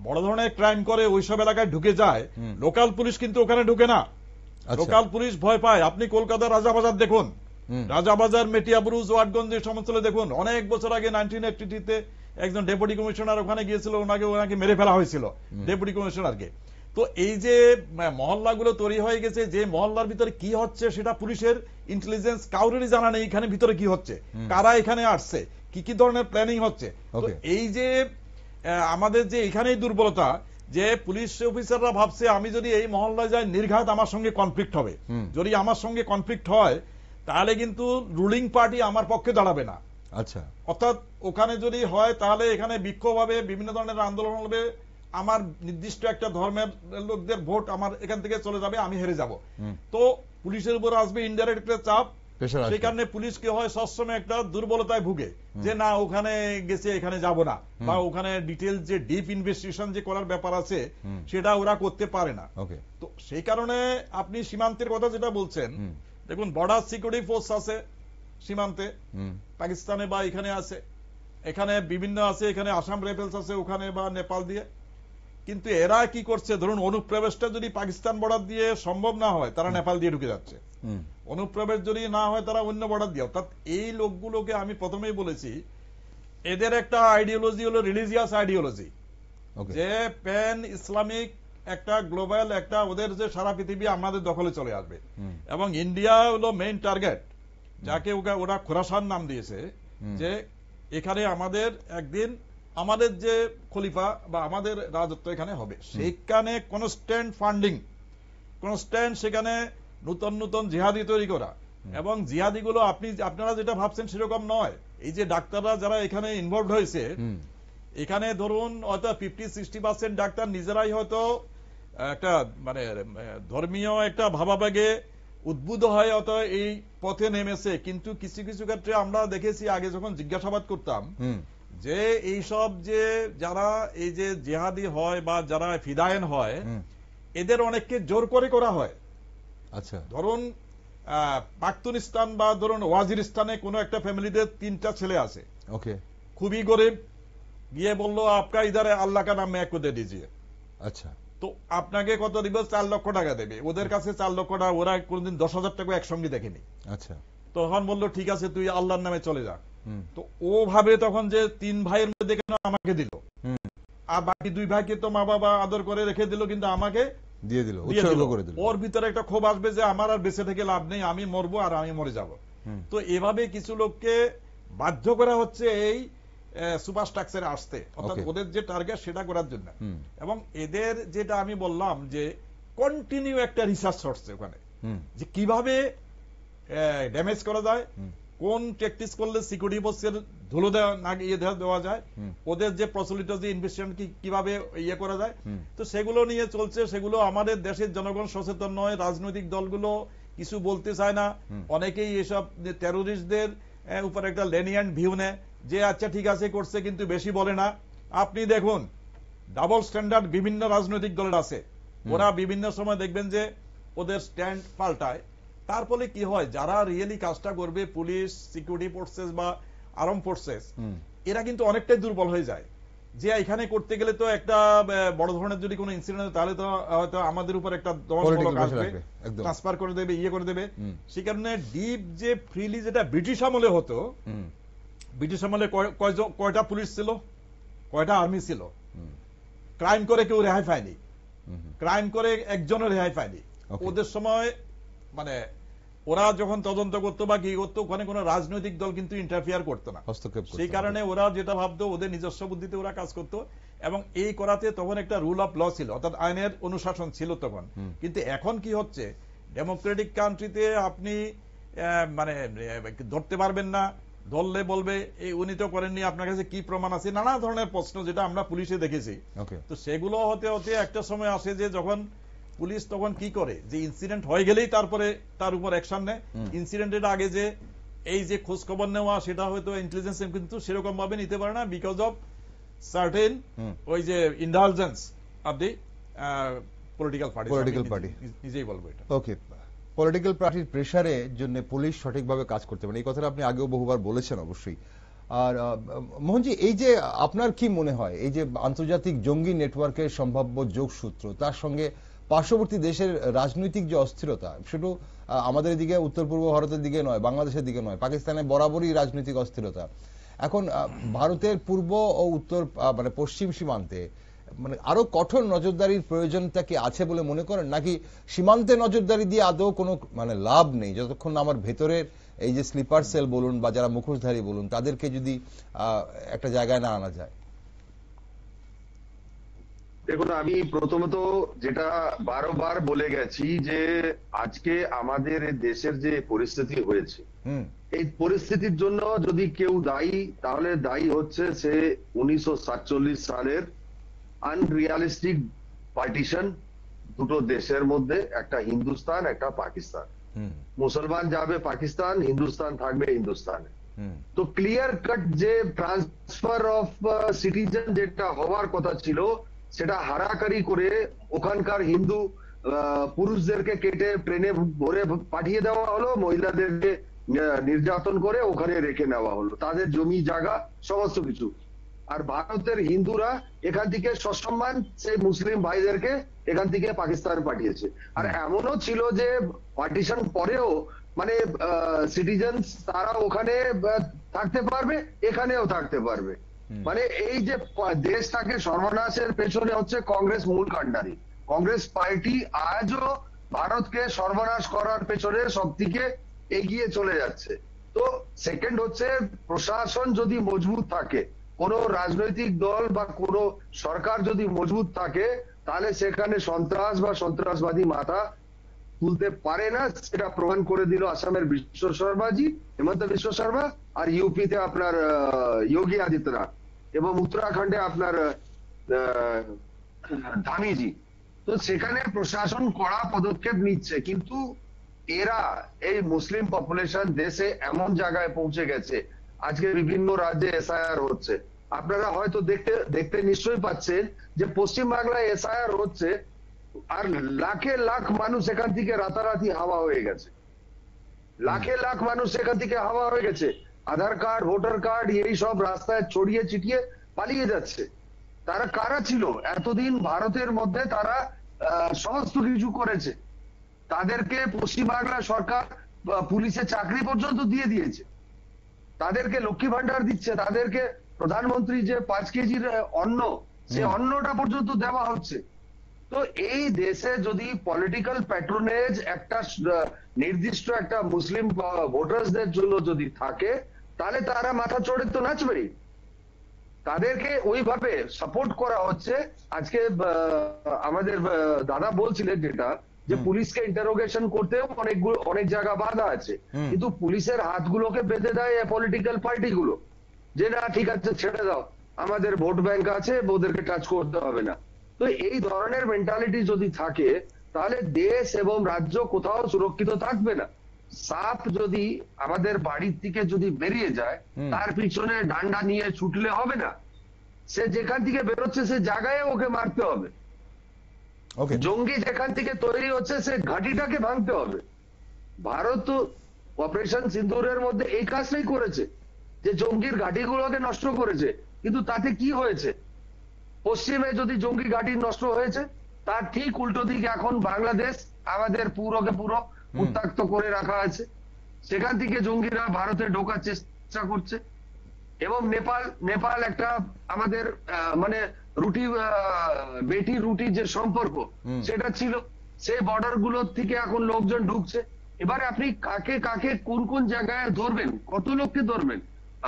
বড় ধরনের ক্রাইম করে ওইসব এলাকায় ঢুকে যায়, লোকাল পুলিশ কিন্তু ওখানে ঢুকে না, লোকাল পুলিশ ভয় পায়। আপনি কলকাতার রাজাবাজার দেখুন, রাজাবাজার, মেটিয়াবুরুজ, ওয়াটগঞ্জের সমস্তলে দেখুন, অনেক বছর আগে 1983-তে একজন ডেপুটি কমিশনার ওখানে গিয়েছিল, ওনাকে মেরে ফেলা হয়েছিল ডেপুটি কমিশনারকে। তো এই যে মহল্লাগুলো তৈরি হয়ে গেছে, যে মহল্লার ভিতরে কি হচ্ছে সেটা পুলিশের ইন্টেলিজেন্স কাউরেরই জানা নেই, এখানে ভিতরে কি হচ্ছে, কারা এখানে আসছে, কি কি ধরনের প্ল্যানিং হচ্ছে। তো এই যে আমাদের যে এখানেই দুর্বলতা, যে পুলিশ অফিসাররা ভাবছে আমি যদি এই মহল্লায় যাই নির্ঘাত আমার সঙ্গে কনফ্লিক্ট হবে, যদি আমার সঙ্গে কনফ্লিক্ট হয় তাহলে কিন্তু রুলিং পার্টি আমার পক্ষে দাঁড়াবে না। আচ্ছা, অর্থাৎ ওখানে যদি হয় তাহলে এখানে বিক্ষোভ হবে, বিভিন্ন ধরনের আন্দোলন হবে, আমার নির্দিষ্ট একটা ধর্মের লোকদের ভোট আমার এখান থেকে চলে যাবে, আমি হেরে যাব। তো পুলিশের উপর আসবে ইনডাইরেক্ট একটা চাপ। সেই কারণে পুলিশ কি হয়, সবসময় একটা দুর্বলতায় ভুগে যে না ওখানে গেছে এখানে যাব না, বা ওখানে ডিটেইলস যে ডিপ ইনভেস্টিগেশন যে করার ব্যাপার আছে সেটা ওরা করতে পারে না। তো সেই কারণে আপনি সীমান্তের কথা যেটা বলছেন, দেখুন বর্ডার সিকিউরিটি ফোর্স আছে সীমান্তে, পাকিস্তানে বা এখানে আছে, এখানে বিভিন্ন আছে, এখানে আসাম রাইফেলস আছে ওখানে বা নেপাল দিয়ে। কিন্তু এরা কি করছে, ধরুন অনুপ্রবেশটা যদি পাকিস্তান বর্ডার দিয়ে সম্ভব না হয়, তারা নেপাল দিয়ে ঢুকে যাচ্ছে। অনুপ্রবেশ যদি না হয় তারা অন্য বর্ডার দিয়ে। অর্থাৎ এই লোকগুলোকে আমি প্রথমেই বলেছি, এদের একটা আইডিওলজি হলো রিলিজিয়াস আইডিওলজি, যে প্যান ইসলামিক একটা গ্লোবাল একটা ওদের যে সারা পৃথিবী আমাদের দখলে চলে আসবে। এবং ইন্ডিয়া হলো মেইন টার্গেট, যাকে ওরা খোরাসান নাম দিয়েছে, যে এখানে আমাদের একদিন আমাদের যে খলিফা বা আমাদের রাজত্ব এখানে হবে। সেখানে কনস্ট্যান্ট ফান্ডিং, কনস্ট্যান্ট সেখানে নতুন নতুন জিহাদি তৈরি করা। এবং জিহাদিগুলো আপনারা যেটা ভাবছেন সেরকম নয়। এই যে ডাক্তাররা যারা এখানে ইনভলভ হয়েছে, এখানে ধরুন হয়তো 50-60% ডাক্তার নিজেরাই হয়তো একটা মানে ধর্মীয় একটা ভাবাবেগে উদ্বুদ্ধ হয় হয়তো এই পথে নেমেছে। কিন্তু কিছু কিছু ক্ষেত্রে আমরা দেখেছি আগে যখন জিজ্ঞাসাবাদ করতাম, যে এইসব যে যারা এই যে জিহাদি হয় বা যারা ফিদায়েন হয়, এদের অনেককে জোর করে করা হয়। আচ্ছা, ধরুন পাখতুনিস্তান বা ধরুন ওয়াজিরিস্তানে কোনো একটা ফ্যামিলিতে 3টা ছেলে আছে, ওকে, খুবই গরিব, গিয়ে বললো আপকা ইধারে আল্লাহ কা নাম মেয়ে দে দিজিয়ে। আচ্ছা, তো আপনাকে কত দিব? 4 লক্ষ টাকা দেবে। ওদের কাছে 4 লক্ষ টাকা, ওরা কোনদিন 10,000 টাকা একসঙ্গে দেখেনি। আচ্ছা, তখন বললো ঠিক আছে তুই আল্লাহর নামে চলে যা। তো ও ভাবে তখন যে 3 ভাইয়ের মধ্যে কেন আমাকে দিল, আর বাকি 2 ভাইকে তো মা বাবা আদর করে রেখে দিল, কিন্তু আমাকে দিয়ে দিল, উৎসর্গ করে দিল। ওর ভিতরে একটা ক্ষোভ আসবে যে আমার আর বেঁচে থেকে লাভ নেই, আমি মরবো আর আমি মরে যাব। তো এভাবে কিছু লোককে বাধ্য করা হচ্ছে এই সুপার স্ট্রাকচারে আসতে, অর্থাৎ ওদের যে টার্গেট সেটা করার জন্য। এবং এদের যেটা আমি বললাম যে কন্টিনিউ একটা রিসার্চ চলছে ওখানে, যে কিভাবে ড্যামেজ করা যায়, কোন প্র্যাকটিস করলে সিকিউরিটি ফোর্সের ধুলো দেওয়া যায়, ওদের যে প্রচলিত যে ইনভেস্টিগেশন কিভাবে ইয়ে করা যায়। তো সেগুলো নিয়ে চলছে। সেগুলো আমাদের দেশের জনগণ সচেতন নয়, রাজনৈতিক দলগুলো কিছু বলতে চায় না। অনেকেই এসব টেরোরিস্টদের উপর একটা লেনিয়ান্ট ভিউ নেয়, যে আচ্ছা ঠিক আছে করছে, কিন্তু বেশি বলে না। আপনি দেখুন ডাবল স্ট্যান্ডার্ড বিভিন্ন রাজনৈতিক দলের আছে, ওরা বিভিন্ন সময় দেখবেন যে ওদের স্ট্যান্ড পাল্টায়। তার ফলে কি হয়, যারা রিয়েলি কাজটা করবে, পুলিশ, সিকিউরিটি ফোর্সেস বা আর্ম ফোর্সেস, এরা কিন্তু অনেকটাই দুর্বল হয়ে যায়। যে এখানে করতে গেলে তো একটা বড় ধরনের যদি কোনো ইনসিডেন্ট, তাহলে তো হয়তো আমাদের উপর একটা দমনমূলক আসবে, ট্রান্সফার করে দেবে, ইয়ে করে দেবে। সে কারণে ডিপ যে ফ্রিলি যেটা ব্রিটিশ আমলে হতো, ব্রিটিশ আমলে কয়টা পুলিশ ছিল, কয়টা আর্মি ছিল, ক্রাইম করে কেউ রেহাই পায়নি, ক্রাইম করে একজনের রেহাই পায়নি। ওদের সময় মানে ওরা যখন তদন্ত করতো বা কি করতো, ওখানে কোনো রাজনৈতিক দল কিন্তু ইন্টারফিয়ার করতো না, হস্তক্ষেপ। সেই কারণে ওরা যেটা ভাবতো, ওদের নিজস্ব বুদ্ধিতে ওরা কাজ করতো। এবং এই করাতে তখন একটা রুল অফ ল ছিল, অর্থাৎ আইনের অনুশাসন ছিল তখন। কিন্তু এখন কি হচ্ছে, ডেমোক্রেটিক কান্ট্রিতে আপনি মানে ধরতে পারবেন না, ধরলে বলবে এই উনি তো করেননি, আপনার কাছে কি প্রমাণ আছে, নানা ধরনের প্রশ্ন, যেটা আমরা পুলিশে দেখেছি। তো সেগুলো হতে হতে একটা সময় আসে যে যখন পুলিশ তখন কি করে, যে ইনসিডেন্ট হয়ে গেলেই তারপরে তার উপর অ্যাকশন নেয়। ইনসিডেন্টের আগে যে এই যে খোঁজ খবর নেওয়া, সেটা হয়তো ইন্টেলিজেন্স কিন্তু সেরকম ভাবে নিতে পারে না, বিকজ অফ সার্টেন ওই যে indulgence of the political party. নিজেই বলবো এটা। ওকে, পলিটিক্যাল পার্টির প্রেসারে জন্য পুলিশ সঠিকভাবে কাজ করতে পারে, এই কথাটা আপনি আগেও বহুবার বলেছেন অবশ্যই। আর মোহনজি, এই যে আপনার কি মনে হয়, এই যে আন্তর্জাতিক জঙ্গি নেটওয়ার্কের সম্ভাব্য যোগসূত্র, তার সঙ্গে পার্শ্ববর্তী দেশের রাজনৈতিক যে অস্থিরতা, শুধু আমাদের দিকে, উত্তর পূর্ব ভারতের দিকে নয়, বাংলাদেশের দিকে নয়, পাকিস্তানে বরাবরই রাজনৈতিক অস্থিরতা, এখন ভারতের পূর্ব ও উত্তর মানে পশ্চিম সীমান্তে মানে আরো কঠোর নজরদারির প্রয়োজনটা কি আছে বলে মনে করেন, নাকি সীমান্তে নজরদারি দিয়ে আদৌ কোনো মানে লাভ নেই, যতক্ষণ না আমার ভেতরের এই যে স্লিপার সেল বলুন বা যারা মুখোশধারী বলুন, তাদেরকে যদি একটা জায়গায় না আনা যায়? দেখুন, আমি প্রথমত যেটা বারবার বলে গেছি, যে আজকে আমাদের দেশের যে পরিস্থিতি হয়েছে, এই পরিস্থিতির জন্য যদি কেউ দায়ী, তাহলে দায়ী হচ্ছে সে 1947 সালের আনরিয়ালিস্টিক পার্টিশন দুটো দেশের মধ্যে, একটা হিন্দুস্তান একটা পাকিস্তান। মুসলমান যাবে পাকিস্তান, হিন্দুস্তান থাকবে হিন্দুস্তানে। তো ক্লিয়ার কাট যে ট্রান্সফার অফ সিটিজেন যেটা হওয়ার কথা ছিল সেটা হারাকারি করে ওখানকার হিন্দু পুরুষদেরকে কেটে ট্রেনে ভরে পাঠিয়ে দেওয়া হলো, মহিলাদেরকে নির্যাতন করে ওখানে রেখে নেওয়া হলো, তাদের জমি জায়গা সমস্ত কিছু। আর ভারতের হিন্দুরা এখান থেকে সসম্মান সেই মুসলিম ভাইদেরকে এখান থেকে পাকিস্তান পাঠিয়েছে। আর এমনও ছিল যে পার্টিশন পরেও মানে সিটিজেন তারা ওখানে থাকতে পারবে, এখানেও থাকতে পারবে। মানে এই যে দেশটাকে সর্বনাশের পেছনে হচ্ছে কংগ্রেস মূল কাণ্ডারি। কংগ্রেস পার্টি আজও ভারতকে সর্বনাশ করার পেছনে সব থেকে এগিয়ে চলে যাচ্ছে। তো সেকেন্ড হচ্ছে প্রশাসন যদি মজবুত থাকে, কোন রাজনৈতিক দল বা কোন সরকার যদি মজবুত থাকে, তাহলে সেখানে সন্ত্রাস বা সন্ত্রাসবাদী মাথা তুলতে পারে না। সেটা প্রমাণ করে দিল আসামের বিশ্ব শর্মাজি, হেমন্ত বিশ্ব শর্মা, আর ইউপিতে আপনার যোগী আদিত্যনাথ, এবং উত্তরাখণ্ডে আপনার ধামিজি। তো সেখানে প্রশাসন কড়া পদক্ষেপ নিচ্ছে, কিন্তু এরা এই মুসলিম পপুলেশন দেশে এমন জায়গায় পৌঁছে গেছে, আজকে বিভিন্ন রাজ্যে এসআইআর হচ্ছে। আপনারা হয়তো দেখতে নিশ্চয়ই পাচ্ছেন যে পশ্চিম বাংলায় এসআইআর হচ্ছে, আর লাখে লাখ মানুষ এখান থেকে রাতারাতি হাওয়া হয়ে গেছে। লাখে লাখ মানুষ এখান থেকে হাওয়া হয়ে গেছে, আধার কার্ড ভোটার কার্ড এই সব রাস্তায় ছড়িয়ে ছিটিয়ে পালিয়ে যাচ্ছে। তারা কারা ছিল এতদিন ভারতের মধ্যে? তারা সমস্ত কিছু করেছে, তাদেরকে পশ্চিমবাংলা সরকার পুলিশের চাকরি পর্যন্ত দিয়ে দিয়েছে, তাদেরকে লক্ষ্মী ভান্ডার দিচ্ছে, তাদেরকে প্রধানমন্ত্রী যে 5 কেজির অন্ন, সে অন্নটা পর্যন্ত দেওয়া হচ্ছে। তো এই দেশে যদি পলিটিক্যাল প্যাট্রোনেজ একটা নির্দিষ্ট একটা মুসলিম ভোটার্সদের জন্য যদি থাকে, তাহলে তারা মাথা চড়ে তো নাচবেই। তাদেরকে ওইভাবে সাপোর্ট করা হচ্ছে। আজকে আমাদের দাদা বলছিলেন যেটা, যে পুলিশকে ইন্টারোগেশন করতেও অনেক জায়গা বাধা আছে, কিন্তু পুলিশের হাতগুলোকে বেঁধে দেয় পলিটিক্যাল পার্টিগুলো, যে না ঠিক আছে ছেড়ে দাও, আমাদের ভোট ব্যাংক আছে, ওদেরকে টাচ করতে হবে না। তো এই ধরনের মেন্টালিটি যদি থাকে, তাহলে দেশ এবং রাজ্য কোথাও সুরক্ষিত থাকবে না। সাপ যদি আমাদের বাড়ির থেকে যদি বেরিয়ে যায়, তার পিছনে ডান্ডা নিয়ে ছুটলে হবে না, সে যেখান থেকে বেরোচ্ছে সে জায়গায় ওকে মারতে হবে। জঙ্গি যেখান থেকে তৈরি হচ্ছে সে ঘাঁটিটাকে ভাঙতে হবে। ভারত অপারেশন সিন্দুরের মধ্যে এই কাজটাই করেছে, যে জঙ্গির ঘাঁটিগুলোকে নষ্ট করেছে। কিন্তু তাতে কি হয়েছে? পশ্চিমে যদি জঙ্গি ঘাঁটি নষ্ট হয়েছে, তার ঠিক উল্টো দিকে এখন বাংলাদেশ আমাদের পুরোকে পুরো উত্তক্ত করে রাখা আছে। সেখান থেকে জঙ্গিরা ভারতে ঢোকার চেষ্টা করছে। এবং নেপাল একটা আমাদের মানে বেটি রুটি যে সম্পর্ক সেটা ছিল, সেই বর্ডার গুলোর থেকে এখন লোকজন ঢুকছে। এবারে আপনি কাকে কাকে কোন কোন জায়গায় ধরবেন, কত লোককে ধরবেন?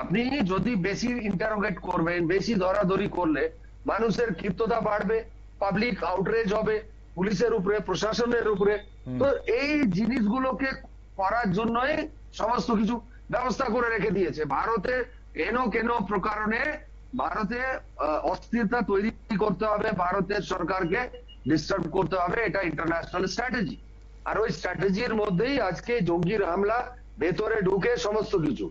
আপনি যদি বেশি ইন্টারোগেট করবেন, বেশি ধরাধরি করলে মানুষের ক্ষিপ্ততা বাড়বে, পাবলিক আউটরেজ হবে পুলিশের উপরে, প্রশাসনের উপরে। তো এই জিনিসগুলোকে করার জন্যই সমস্ত কিছু ব্যবস্থা করে রেখে দিয়েছে ভারতে। কেন প্রকারণে ভারতে অস্থিরতা তৈরি করতে হবে, ভারতের সরকারকে ডিস্টার্ব করতে হবে, এটা ইন্টারন্যাশনাল স্ট্র্যাটেজি। আর ওই স্ট্র্যাটেজির মধ্যেই আজকে জঙ্গির হামলা, ভেতরে ঢুকে সমস্ত কিছু।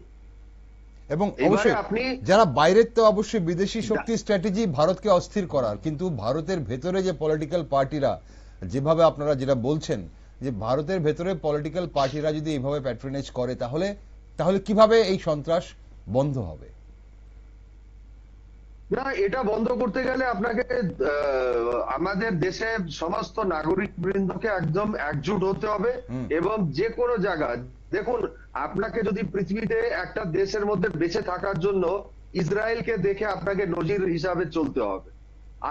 এবং অবশ্যই আপনি যারা বাইরের, তো অবশ্যই বিদেশি শক্তি স্ট্র্যাটেজি ভারতকে অস্থির করার, কিন্তু ভারতের ভেতরে যে পলিটিক্যাল পার্টিরা যেভাবে আপনারা যেটা বলছেন, যে ভারতের ভেতরে পলিটিক্যাল পার্টিরা যদি এইভাবে প্যাট্রোনেজ করে, তাহলে কিভাবে এই সন্ত্রাস বন্ধ হবে? না, এটা বন্ধ করতে গেলে আপনাকে আমাদের দেশে সমস্ত নাগরিক বৃন্দকে একদম একজুট হতে হবে। এবং যে কোনো জায়গায় দেখুন, আপনাকে যদি পৃথিবীতে একটা দেশের মধ্যে বেঁচে থাকার জন্য ইসরায়েলকে দেখে আপনাকে নজির হিসাবে চলতে হবে।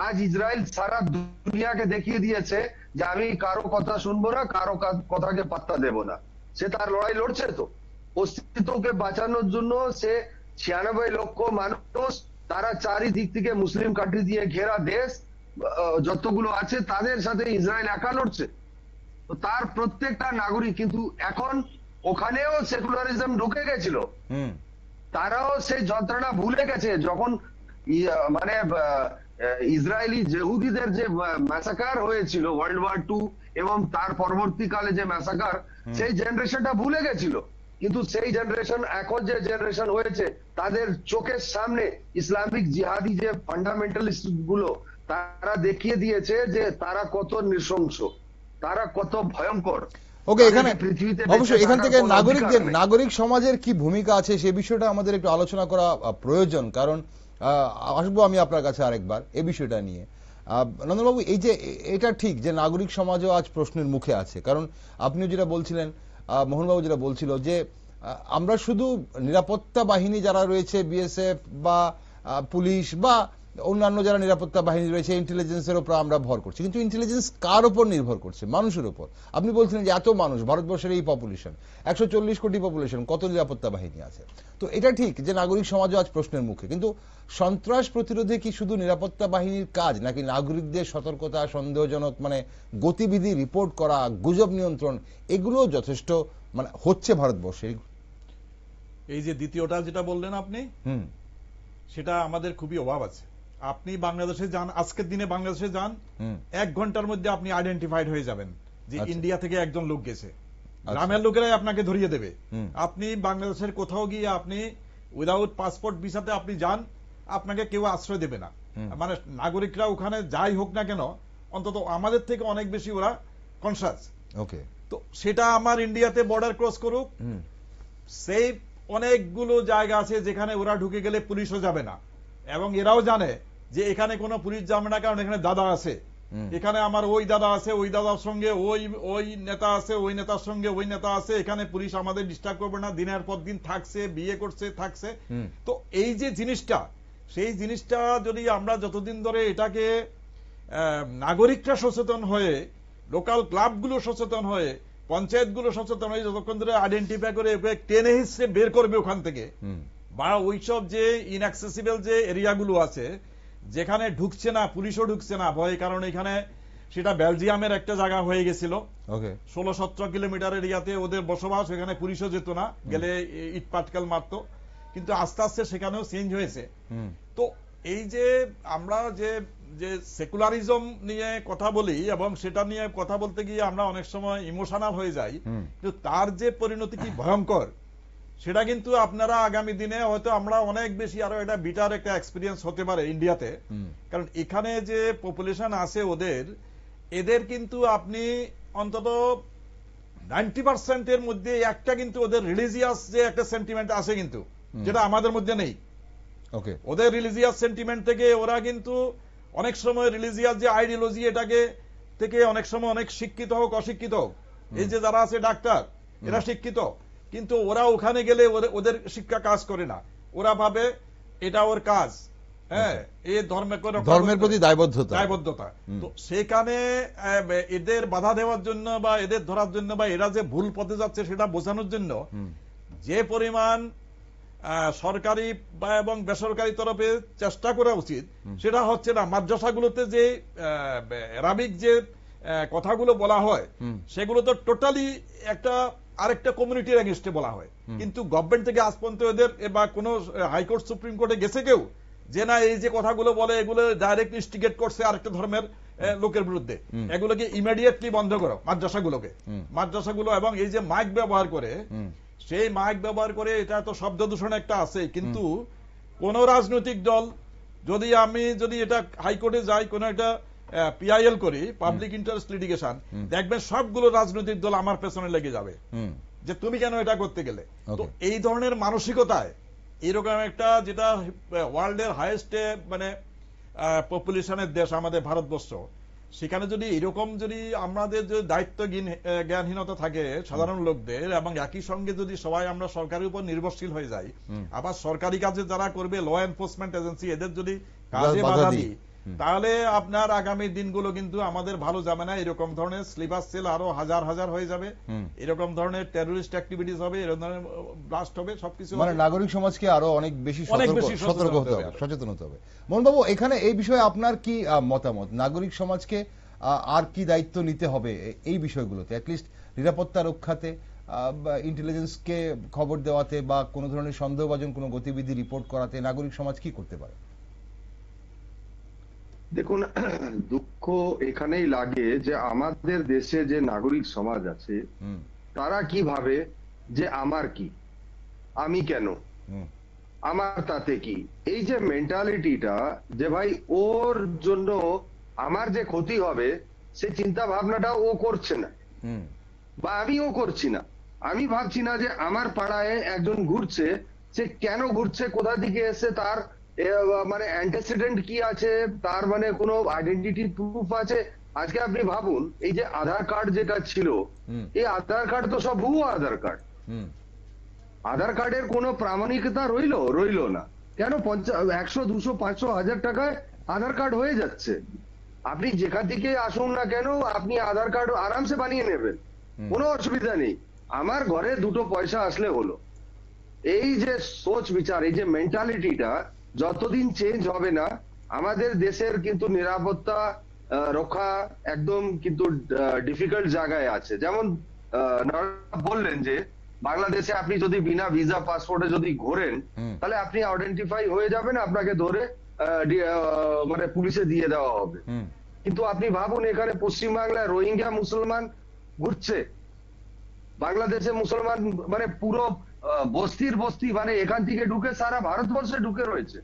আজ ইসরায়েল সারা দুনিয়াকে দেখিয়ে দিয়েছে যে আমি কারো কথা শুনবো না, কারো কথাকে পাত্তা দেব না। সে তার লড়াই লড়ছে, তো অস্তিত্বকে বাঁচানোর জন্য সে 96 লক্ষ মানুষ, তারা চারিদিক থেকে মুসলিম কান্ট্রি দিয়ে ঘেরা দেশ যতগুলো আছে, তাদের সাথে ইসরায়েল একা লড়ছে। তো তার প্রত্যেকটা নাগরিক, কিন্তু এখন ওখানেও সেকুলারিজম ঢুকে গেছিল, তারাও সেই যন্ত্রণা ভুলে গেছে। যখন মানে ইসরায়েলি জেহুদিদের যে ম্যাসাকার হয়েছিল ওয়ার্ল্ড ওয়ার 2 এবং তার পরবর্তীকালে যে ম্যাসাকার, সেই জেনারেশনটা ভুলে গেছিল। কিন্তু সেই জেনারেশন, এখন যে জেনারেশন হয়েছে, তাদের চোখের সামনে ইসলামিক জিহাদি যে ফান্ডামেন্টালিস্ট গুলো, তারা দেখিয়ে দিয়েছে যে তারা কত নৃশংস, তারা কত ভয়ঙ্কর। ওকে, এখানে অবশ্যই এখান থেকে নাগরিক সমাজের কি ভূমিকা আছে সে বিষয়টা আমাদের একটু আলোচনা করা প্রয়োজন, কারণ আসবো আমি আপনার কাছে আরেকবার এই বিষয়টা নিয়ে। নন্দনবাবু, এই যে এটা ঠিক যে নাগরিক সমাজও আজ প্রশ্নের মুখে আছে, কারণ আপনিও যেটা বলছিলেন, মোহনবাবু যেটা বলছিল যে আমরা শুধু নিরাপত্তা বাহিনী যারা রয়েছে, বিএসএফ বা পুলিশ বা অন্যান্য যারা নিরাপত্তা বাহিনী রয়েছে, ইন্টেলিজেন্সের উপর আমরা ভর করছি, কিন্তু ইন্টেলিজেন্স কার উপর নির্ভর করছে? মানুষের উপর। আপনি বলছিলেন যে এত মানুষ, ভারতবর্ষের এই পপুলেশন 140 কোটি পপুলেশন, কত নিরাপত্তা বাহিনী আছে? তো এটা ঠিক যে নাগরিক সমাজও আজ প্রশ্নের মুখে, কিন্তু সন্ত্রাস প্রতিরোধে কি শুধু নিরাপত্তা বাহিনীর কাজ, নাকি নাগরিকদের সতর্কতা, সন্দেহজনক গতিবিধি রিপোর্ট করা, গুজব নিয়ন্ত্রণ, এগুলো যথেষ্ট হচ্ছে ভারতবর্ষে? এই যে দ্বিতীয়টা যেটা বললেন আপনি, সেটা আমাদের খুবই অভাব আছে। আপনি বাংলাদেশে যান, আজকের দিনে বাংলাদেশে যান, 1 ঘন্টার মধ্যে আপনি আইডেন্টিফাইড হয়ে যাবেন যে ইন্ডিয়া থেকে একজন লোক গেছে। গ্রামের লোকেরাই আপনাকে ধরিয়ে দেবে। আপনি বাংলাদেশের কোথাও গিয়ে আপনি উইদাউট পাসপোর্ট ভিসাতে আপনি যান, আপনাকে কেউ আশ্রয় দেবে না। নাগরিকরা ওখানে যাই হোক না কেন, অন্তত আমাদের থেকে অনেক বেশি ওরা কনসাস। ওকে, তো সেটা আমার ইন্ডিয়াতে বর্ডার ক্রস করুক, সেই অনেকগুলো জায়গা আছে যেখানে ওরা ঢুকে গেলে পুলিশও যাবে না, এবং এরাও জানে যে এখানে কোনো পুলিশ যাবে না, কারণ এখানে দাদা আছে, এখানে আমার ওই দাদা আছে, ওই দাদার সঙ্গে ওই নেতা আছে, ওই নেতার সঙ্গে ওই নেতা আছে, এখানে পুলিশ আমাদের ডিস্টার্ব করবে না, দিনের পর দিন থাকছে, বিয়ে করছে, থাকছে। তো এই যে জিনিসটা, সেই জিনিসটা যদি আমরা যতদিন ধরে এটাকে নাগরিকরা সচেতন হয়ে, লোকাল ক্লাবগুলো সচেতন হয়ে, পঞ্চায়েতগুলো সচেতন হয়ে যতক্ষণ ধরে আইডেন্টিফাই করে টেনে হিসেবে বের করবে ওখান থেকে, বা ওইসব যে ইনঅ্যাক্সেসিবল যে এরিয়াগুলো আছে যেখানে ঢুকছে না, পুলিশও ঢুকছে না ভয়ে, কারণ এখানে সেটা বেলজিয়ামের একটা জায়গা হয়ে গেছিল, 16-17 কিলোমিটার এরিয়াতে ওদের বসবাস, এখানে পুলিশও যেত না, গেলে ইট পাটকেল মারত, কিন্তু আস্তে আস্তে সেখানেও চেঞ্জ হয়েছে। তো এই যে আমরা যে সেকুলারিজম নিয়ে কথা বলি, এবং সেটা নিয়ে কথা বলতে গিয়ে আমরা অনেক সময় ইমোশনাল হয়ে যাই, কিন্তু তার যে পরিণতি কি ভয়ঙ্কর, সেটা কিন্তু আপনারা আগামী দিনে হয়তো আমরা অনেক বেশি আরো এটা বিটার একটা এক্সপিরিয়েন্স হতে পারে ইন্ডিয়াতে, কারণ এখানে যে পপুলেশন আছে এদের কিন্তু আপনি অন্তত 90% এর মধ্যে একটা কিন্তু ওদের রিলিজিয়াস যে একটা সেন্টিমেন্ট আছে, কিন্তু যেটা আমাদের মধ্যে নেই। ওদের রিলিজিয়াস সেন্টিমেন্ট থেকে ওরা কিন্তু অনেক সময় রিলিজিয়াস যে আইডিওলজি, এটাকে থেকে অনেক সময় অনেক শিক্ষিত হোক, অশিক্ষিত হোক, এই যে যারা আছে ডাক্তার, এরা শিক্ষিত, কিন্তু ওরা ওখানে গেলে ওদের শিক্ষা কাজ করে না, ওরা ভাবে এটা ওর কাজ, হ্যাঁ, এই ধর্মের প্রতি দায়বদ্ধতা। তো সেখানে এদের বাধা দেওয়ার জন্য বা এদের ধরার জন্য বা এরা যে ভুল পথে যাচ্ছে সেটা বোঝানোর জন্য যে পরিমাণ সরকারি বা এবং বেসরকারি তরফে চেষ্টা করা উচিত, সেটা হচ্ছে না। মাদ্রাসাগুলোতে যে আরবিক যে কথাগুলো বলা হয়, সেগুলো তো টোটালি একটা আরেকটা কমিউনিটির এগেইনস্টে বলা হয়, কিন্তু গভর্নমেন্ট থেকে আজ পর্যন্ত এদের বা কোনো হাইকোর্ট সুপ্রিম কোর্টে গেছে কেউ যে না এই যে কথাগুলো বলে এগুলো ডাইরেক্ট ইনস্টিগেট করছে আরেকটা ধর্মের লোকের বিরুদ্ধে, এগুলোকে ইমিডিয়েটলি বন্ধ করো মাদ্রাসাগুলো। এবং এই যে মাইক ব্যবহার করে, সেই মাইক ব্যবহার করে, এটা তো শব্দ দূষণ একটা আছে, কিন্তু কোন রাজনৈতিক দল যদি এটা হাইকোর্টে যাই, কোন একটা পিআইএল করি, পাবলিক ইন্টারেস্ট লিটিগেশন, দেখবেন সবগুলো রাজনৈতিক দল আমার পেছনে লেগে যাবে যে তুমি কেন এটা করতে গেলে। তো এই ধরনের মানসিকতায় এরকম একটা, যেটা ওয়ার্ল্ডের হাইয়েস্ট পপুলেশনের দেশ আমাদের ভারতবর্ষ, সেখানে যদি এরকম আমাদের যে দায়িত্ব জ্ঞানহীনতা থাকে সাধারণ লোকদের, এবং একই সঙ্গে যদি সবাই আমরা সরকারের উপর নির্ভরশীল হয়ে যাই, আবার সরকারি কাজে যারা করবে ল এনফোর্সমেন্ট এজেন্সি, এদের যদি কাজে বাধা দিই, তাহলে আপনার আগামী দিনগুলো কিন্তু আমাদের ভালো যাবে না। এরকম ধরনের স্লিপার সেল আরো হাজার হাজার হয়ে যাবে, এরকম ধরনের টেররিস্ট অ্যাক্টিভিটিস হবে, এরকম ধরনের ব্লাস্ট হবে, সবকিছু নাগরিক সমাজকে আরো অনেক বেশি সতর্ক হতে হবে, সচেতন হতে হবে। মোহনবাবু, এখানে এই বিষয়ে আপনার কি মতামত? নাগরিক সমাজকে আর কি দায়িত্ব নিতে হবে এই বিষয়গুলোতে, অ্যাটলিস্ট নিরাপত্তা রক্ষাতে, ইন্টেলিজেন্সকে খবর দেওয়াতে, বা কোনো ধরনের সন্দেহভাজন কোনো গতিবিধি রিপোর্ট করাতে নাগরিক সমাজ কি করতে পারে? দেখুন, দুঃখ এখানেই লাগে যে আমাদের দেশে যে নাগরিক সমাজ আছে তারা কি ভাবে যে আমার কি, আমি কেন, আমার তাতে কি, এই যে মেন্টালিটিটা যে ভাই ওর জন্য আমার যে ক্ষতি হবে সে চিন্তা ভাবনাটা ও করছে না, বা আমিও করছি না। আমি ভাবছি না যে আমার পাড়ায় একজন ঘুরছে, সে কেন ঘুরছে, কোথা থেকে এসে, তার মানে অ্যান্টিসিডেন্ট কি আছে, তার মানে কোনো আইডেন্টিটি প্রুফ আছে। আজকে আপনি ভাবুন, এই যে আধার কার্ড যেটা ছিল, এই আধার কার্ড তো সব ভুয়ো আধার কার্ড। আধার কার্ডের কোনো প্রামাণিকতা রইলো না। কেন 100, 200, 500, 1000 টাকায় আধার কার্ড হয়ে যাচ্ছে। আপনি যেখান থেকে আসুন না কেন, আপনি আধার কার্ড আরামসে বানিয়ে নেবেন, কোনো অসুবিধা নেই, আমার ঘরে দুটো পয়সা আসলে হলো। এই যে সোচ বিচার, এই যে মেন্টালিটিটা যতদিন চেঞ্জ হবে না, আমাদের দেশের কিন্তু নিরাপত্তা রক্ষা একদম কিন্তু ডিফিকাল্ট জায়গায় আছে। যেমন বললেন যে বাংলাদেশে আপনি যদি বিনা ভিসা পাসপোর্টে যদি ঘোরেন, তাহলে আপনি আইডেন্টিফাই হয়ে যাবেন, আপনাকে ধরে মানে পুলিশে দিয়ে দেওয়া হবে। কিন্তু আপনি ভাবুন, এখানে পশ্চিমবাংলায় রোহিঙ্গা মুসলমান ঘুরছে, বাংলাদেশে মুসলমান মানে পুরো বস্তির বস্তি, মানে এখান থেকে ঢুকে সারা ভারতবর্ষে ঢুকে রয়েছে।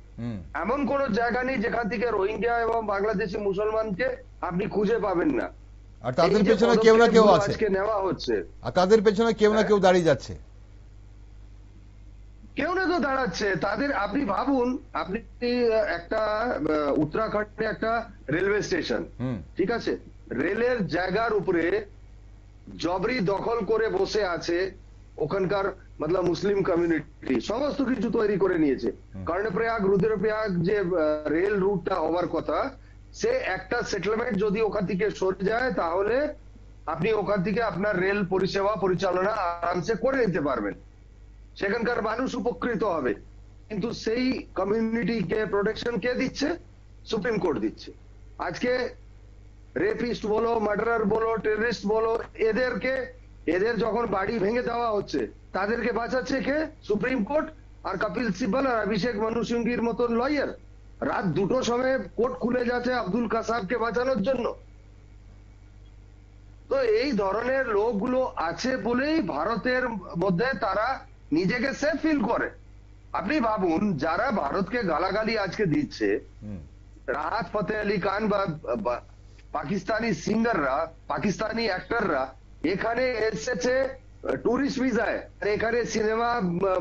এমন কোন জায়গা নেই যেখান থেকে রোহিঙ্গা এবং বাংলাদেশি মুসলমানকে আপনি খুঁজে পাবেন না। আর তাদের পেছনে কেউ না কেউ আছে, আজকে নেওয়া হচ্ছে, আর তাদের পেছনে কেউ না কেউ দাঁড়িয়ে যাচ্ছে, কেউ না কেউ দাঁড়াচ্ছে তাদের। আপনি ভাবুন, আপনি একটা উত্তরাখণ্ডে একটা রেলওয়ে স্টেশন, ঠিক আছে, রেলের জায়গার উপরে জবরি দখল করে বসে আছে ওখানকার মতলব মুসলিম কমিউনিটি, সমস্ত কিছু তৈরি করে নিয়েছে। কর্ণপ্রয়াগ, রুদ্রপ্রয়াগ যে রেল রুটটা হওয়ার কথা, সে একটা সেটেলমেন্ট যদি ওখান থেকে সরে যায়, তাহলে আপনি ওখান থেকে আপনার রেল পরিষেবা পরিচালনা আরামসে করে নিতে পারবেন, সেখানকার মানুষ উপকৃত হবে। কিন্তু সেই কমিউনিটিকে প্রোটেকশন কে দিচ্ছে? সুপ্রিম কোর্ট দিচ্ছে। আজকে রেপিস্ট বলো, মার্ডারার বলো, টেররিস্ট বলো, এদের যখন বাড়ি ভেঙে দেওয়া হচ্ছে, তাদেরকে বাঁচাচ্ছে কে? Supreme court. আর কপিল সিব্বল আর অভিষেক মনু সিংভির মতন লয়ার রাত 2টোর সময় কোর্ট খুলে যাচ্ছে আব্দুল কাসাবকে বাঁচানোর জন্য। তো এই ধরনের লোকগুলো আছে বলেই ভারতের মধ্যে তারা নিজেকে সেফ ফিল করে। আপনি ভাবুন, যারা ভারতকে গালাগালি আজকে দিচ্ছে, রাহাত ফতে আলী খান বা পাকিস্তানি সিঙ্গাররা, পাকিস্তানি অ্যাক্টররা এখানে এসেছে টুরিস্ট ভিসায়, এখানে সিনেমা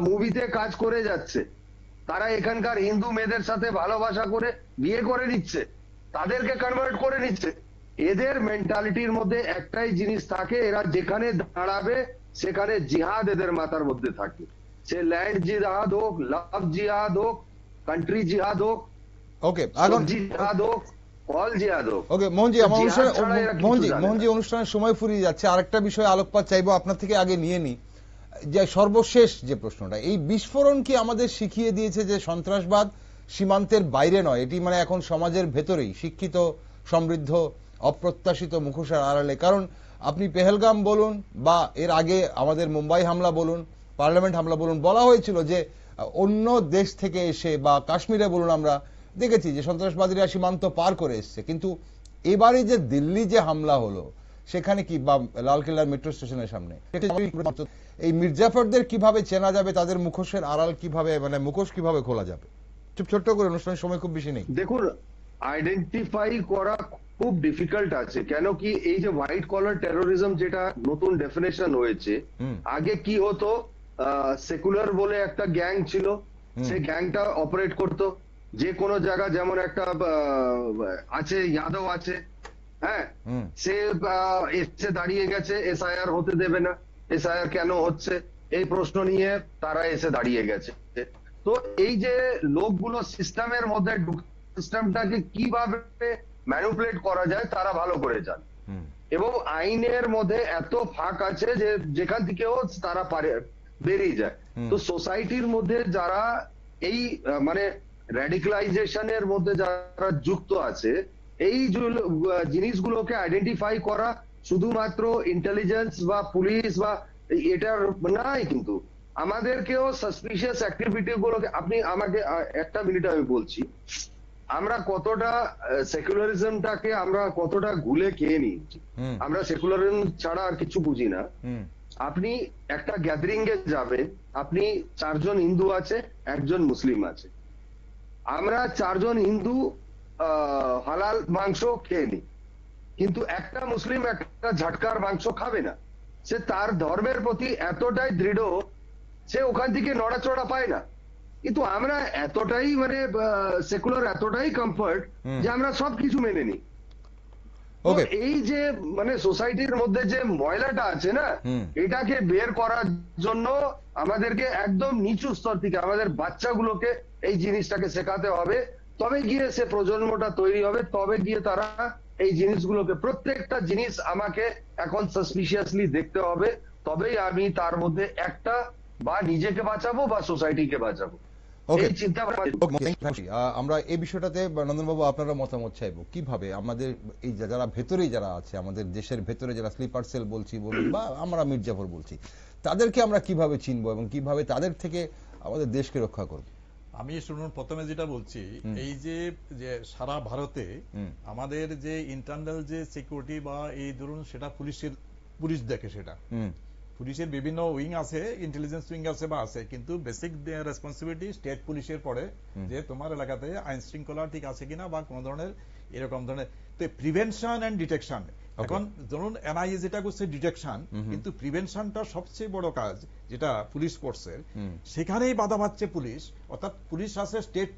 মুভিতে কাজ করে যাচ্ছে, তারা এখানকার হিন্দু মেয়েদের সাথে ভালোবাসা করে বিয়ে করে নিচ্ছে, তাদেরকে কনভার্ট করে নিচ্ছে। এদের মেন্টালিটির মধ্যে একটাই জিনিস থাকে, এরা যেখানে দাঁড়াবে সেখানে জিহাদ এদের মাথার মধ্যে থাকে। সে ল্যান্ড জিহাদ হোক, লাভ জিহাদ হোক, কান্ট্রি জিহাদ হোক, ওকে, এখন জিহাদ হোক, অল জিহাদ হোক। ওকে মোহনজি, আমার মোহনজি অনুষ্ঠানের সময় ফুরিয়ে যাচ্ছে, আরেকটা বিষয়ে আলোকপাত চাইবো আপনার থেকে, আগে নিয়ে নি যে সর্বশেষ যে প্রশ্নটা, এই বিস্ফোরণ কি আমাদের শিখিয়ে দিয়েছে যে সন্ত্রাসবাদ সীমান্তের বাইরে নয়, এটি মানে এখন সমাজের ভেতরেই, শিক্ষিত, সমৃদ্ধ, অপ্রত্যাশিত মুখোশের আড়ালে? কারণ আপনি পেহেলগাম বলুন বা এর আগে আমাদের মুম্বাই হামলা বলুন, পার্লামেন্ট হামলা বলুন, বলা হয়েছিল যে অন্য দেশ থেকে এসে, বা কাশ্মীরে বলুন, আমরা দেখেছি যে সন্ত্রাসবাদীরা সীমান্ত পার করে এসছে। কিন্তু এবারে যে দিল্লি যে হামলা হলো, সেখানে কি, বা লালকেল্লার মেট্রো স্টেশনের সামনে, এই মির্জাফরদের কিভাবে চেনা যাবে, তাদের মুখোশের আড়াল কিভাবে, মানে মুখোশ কিভাবে খোলা যাবে? ছোট্ট করে, অনুষ্ঠানের সময় খুব বেশি নেই। দেখুন, আইডেন্টিফাই করা খুব ডিফিকাল্ট আছে। কেন কি, এই যে হোয়াইট কলার টেরোরিজম যেটা নতুন ডেফিনেশন হয়েছে, আগে কি হতো, সেকুলার বলে একটা গ্যাং ছিল, সেই গ্যাংটা অপারেট করতো যে কোনো জায়গা, যেমন একটা আছে যাদব আছে, হ্যাঁ, সে এসে দাঁড়িয়ে গেছে, এসআইআর হতে দেবে না, এসআইআর কেন হচ্ছে এই প্রশ্ন নিয়ে তারা এসে দাঁড়িয়ে গেছে। তো এই যে লোকগুলো সিস্টেমের মধ্যে, সিস্টেমটাকে কিভাবে ম্যানিপুলেট করা যায় তারা ভালো করে জানে, এবং আইনের মধ্যে এত ফাঁক আছে যে যেখান থেকেও তারা পারে বেরিয়ে যায়। তো সোসাইটির মধ্যে যারা এই মানে র্যাডিক্যালাইজেশনের মধ্যে যারা যুক্ত আছে, এই জিনিসগুলোকে আইডেন্টিফাই করা শুধুমাত্র ইন্টেলিজেন্স বা পুলিশ বা এটার নাই, কিন্তু আমাদেরকেও সাসপিশিয়াস অ্যাক্টিভিটি গুলোকে, আপনি আমাকে একটা মিনিট আমি বলছি, আমরা কতটা সেকুলারিজমটাকে আমরা কতটা গুলে খেয়ে নিয়েছি। আমরা সেকুলারিজম ছাড়া আর কিছু বুঝি না। আপনি একটা গ্যাদারিং এ যাবেন, আপনি 4 জন হিন্দু আছে, 1 জন মুসলিম আছে। আমরা 4 জন হিন্দু হালাল মাংস খেয়ে নিই, কিন্তু একটা মুসলিম একটা ঝাটকার মাংস খাবে না। সে তার ধর্মের প্রতি এতটাই দৃঢ়, সে ওখান থেকে নড়াচড়া পায় না। কিন্তু আমরা এতটাই মানে সেকুলার, এতটাই কমফর্ট যে আমরা সবকিছু মেনে নিই। এই যে মানে সোসাইটির মধ্যে যে ময়লাটা আছে না, এটাকে বের করার জন্য আমাদেরকে একদম নিচু স্তর থেকে আমাদের বাচ্চাগুলোকে এই জিনিসটাকে শেখাতে হবে। তবে গিয়ে সে প্রজন্মটা তৈরি হবে, তবে গিয়ে তারা এই জিনিসগুলোকে, প্রত্যেকটা জিনিস আমাকে এখন সাসপিশিয়াসলি দেখতে হবে, তবেই আমি তার মধ্যে একটা বা নিজেকে বাঁচাবো বা সোসাইটিকে বাঁচাবো। আমরা এই বিষয়টাতে নন্দনবাবু আপনারা মতামত চাইবো, কিভাবে আমাদের এই যারা ভেতরেই যারা আছে, আমাদের দেশের ভেতরে যারা স্লিপার সেল বলছি বলুন বা আমরা মির্জাফর বলছি, তাদেরকে আমরা কিভাবে চিনবো এবং কিভাবে তাদের থেকে আমাদের দেশকে রক্ষা করব? আমি শুনুন, প্রথমে যেটা বলছি, এই যে সারা ভারতে আমাদের যে ইন্টারনাল যে সিকিউরিটি বা এই ধরুন সেটা পুলিশ দেখে, সেটা পুলিশের বিভিন্ন উইং আছে, ইন্টেলিজেন্স উইং আছে বা আছে, কিন্তু বেসিক রেসপন্সিবিলিটি স্টেট পুলিশের পড়ে যে তোমার এলাকাতে আইন শৃঙ্খলা ঠিক আছে কিনা বা কোন ধরনের এরকম ধরনের। তো প্রিভেনশন এন্ড ডিটেকশন, এখন ধরুন এনআইএ যেটা করছে ডিটেকশন, কিন্তু প্রিভেনশনটা সবচেয়ে বড় কাজ যেটা পুলিশ ফোর্সের, সেখানেই বাধা পাচ্ছে পুলিশ। অর্থাৎ পুলিশ আছে স্টেট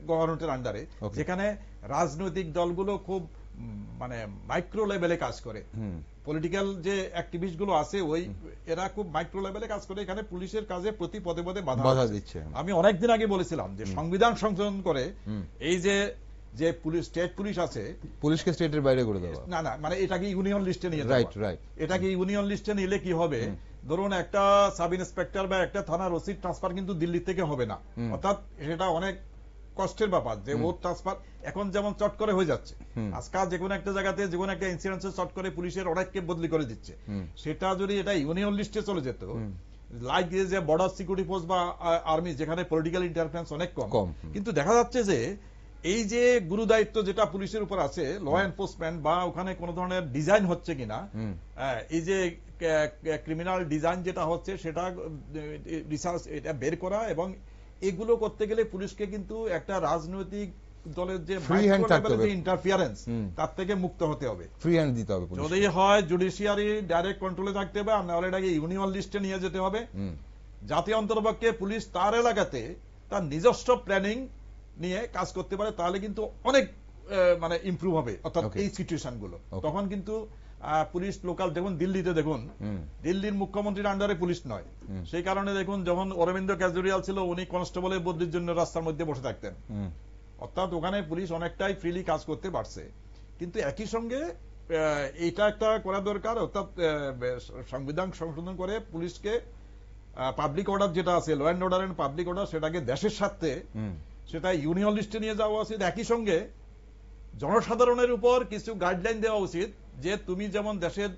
গভর্নমেন্টের আন্ডারে, যেখানে রাজনৈতিক দলগুলো খুব মানে মাইক্রো লেভেলে কাজ করে, পলিটিক্যাল যে অ্যাক্টিভিস্ট গুলো আছে ওই এরা খুব মাইক্রো লেভেলে কাজ করে, এখানে পুলিশের কাজে প্রতি পদে পদে বাধা দিচ্ছে। আমি অনেকদিন আগে বলেছিলাম যে সংবিধান সংশোধন করে এই যে পুলিশ, স্টেট পুলিশ আছে, পুলিশকে স্টেটের বাইরে করে দেওয়া, না না মানে এটাকে ইউনিয়ন লিস্টে নিয়ে যাওয়া। রাইট, এটাকে ইউনিয়ন লিস্টে নিলে কি হবে, ধরুন একটা সাব ইন্সপেক্টর বা একটা থানার ওসি ট্রান্সফার কিন্তু দিল্লি থেকে হবে না। অর্থাৎ সেটা অনেক কষ্টের ব্যাপার যে ওর ট্রান্সফার এখন যেমন চট করে হয়ে যাচ্ছে, আজকাল যে কোনো একটা জায়গাতে যে কোনো একটা ইনসিডেন্সে চট করে পুলিশের অনেককে বদলি করে দিচ্ছে। সেটা যদি এটা ইউনিয়ন লিস্টে চলে যেত, লাইক যে বর্ডার সিকিউরিটি ফোর্স বা আর্মি, যেখানে পলিটিক্যাল ইন্টারফারেন্স অনেক কম, কিন্তু দেখা যাচ্ছে যে এই যে গুরু দায়িত্ব যেটা পুলিশের উপর আছে, ল এনফোর্সমেন্ট বা ওখানে কোন ধরনের ডিজাইন হচ্ছে কিনা, এই যে ক্রিমিনাল ডিজাইন যেটা হচ্ছে সেটা রিসার্চ এটা বের করা, এবং এগুলো করতে গেলে পুলিশকে কিন্তু একটা রাজনৈতিক দলের যে ইন্টারফিয়ারেন্স তার থেকে মুক্ত হতে হবে, ফ্রি হ্যান্ড দিতে হবে। যদি হয় জুডিশিয়ারি ডাইরেক্ট কন্ট্রোলে থাকতে হবে, নাহলে এটাকে ইউনিয়ন লিস্টে নিয়ে যেতে হবে, যাতে অন্তর্পক্ষে পুলিশ তার এলাকাতে তার নিজস্ব প্ল্যানিং নিয়ে কাজ করতে পারে। তাহলে কিন্তু অনেক মানে ইমপ্রুভ হবে, অর্থাৎ এই সিচুয়েশন গুলো তখন কিন্তু পুলিশ লোকাল, দেখুন দিল্লিতে দেখুন, দিল্লির মুখ্যমন্ত্রীর আন্ডারে পুলিশ নয়, সেই কারণে দেখুন যখন অরবিন্দ কেজরিওয়াল ছিল উনি কনস্টেবলের বদলির জন্য রাস্তার মধ্যে বসে থাকতেন। অর্থাৎ ওখানে পুলিশ অনেকটাই ফ্রিলি কাজ করতে পারছে। কিন্তু একই সঙ্গে এইটা একটা করা দরকার, অর্থাৎ সংবিধান সংশোধন করে পুলিশকে পাবলিক অর্ডার যেটা আছে, law and order and public order, সেটাকে দেশের স্বার্থে সেটা ইউনিয়ন লিস্টে নিয়ে যাওয়া উচিত। একই সঙ্গে জনসাধারণের উপর কিছু গাইডলাইন দেওয়া উচিত যে তুমি যেমন দেশের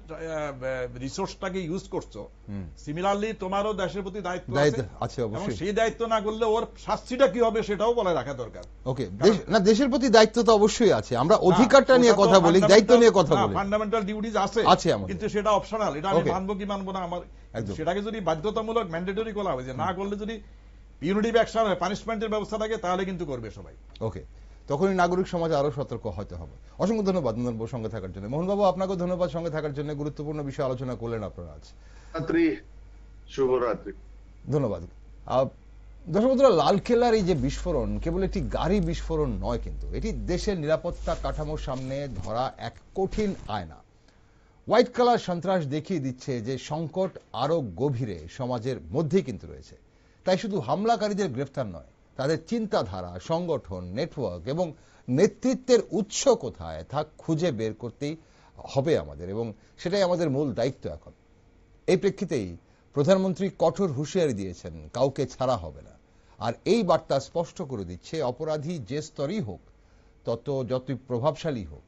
রিসোর্সটাকে ইউজ করছো, সিমিলারলি তোমারও দেশের প্রতি দায়িত্ব আছে, এবং সেই দায়িত্ব না করলে ওর শাস্তিটা কি হবে সেটাও বলে রাখা দরকার। ওকে, না দেশের প্রতি দায়িত্ব তো অবশ্যই আছে, আমরা অধিকারটা নিয়ে কথা বলি, দায়িত্ব নিয়ে কথা বলি, ফান্ডামেন্টাল ডিউটিজ আছে, কিন্তু সেটা অপশনাল, এটা আমি মানবো কি মানবো না আমার, সেটাকে যদি বাধ্যতামূলক ম্যান্ডেটরি করা হয়, যে না করলে যদি পিউনিটিভ অ্যাকশন হয়, পানিশমেন্টের ব্যবস্থা থাকে, তাহলে কিন্তু করবে সবাই। ওকে, তখনই নাগরিক সমাজ আরো সতর্ক হতে হবে। অসংখ্য ধন্যবাদ নন্দনবাবু সঙ্গে থাকার জন্য। মোহনবাবু, আপনাকেও ধন্যবাদ সঙ্গে থাকার জন্য, গুরুত্বপূর্ণ বিষয় আলোচনা করলেন আপনারা আজ। শুভরাত্রি। ধন্যবাদ। দর্শক বন্ধুরা, লালকেল্লার এই যে বিস্ফোরণ কেবল একটি গাড়ি বিস্ফোরণ নয়, কিন্তু এটি দেশের নিরাপত্তা কাঠামোর সামনে ধরা এক কঠিন আয়না। হোয়াইট কালার সন্ত্রাস দেখিয়ে দিচ্ছে যে সংকট আরো গভীরে সমাজের মধ্যেই কিন্তু রয়েছে। তাই শুধু হামলাকারীদের গ্রেফতার নয়, তাদের চিন্তাধারা, সংগঠন, নেটওয়ার্ক এবং নেতৃত্বের উৎস কোথায় তা খুঁজে বের করতেই হবে আমাদের, এবং সেটাই আমাদের মূল দায়িত্ব এখন। এই প্রেক্ষিতেই প্রধানমন্ত্রী কঠোর হুঁশিয়ারি দিয়েছেন, কাউকে ছাড়া হবে না। আর এই বার্তা স্পষ্ট করে দিচ্ছে, অপরাধী যে স্তরই হোক, যতই প্রভাবশালী হোক,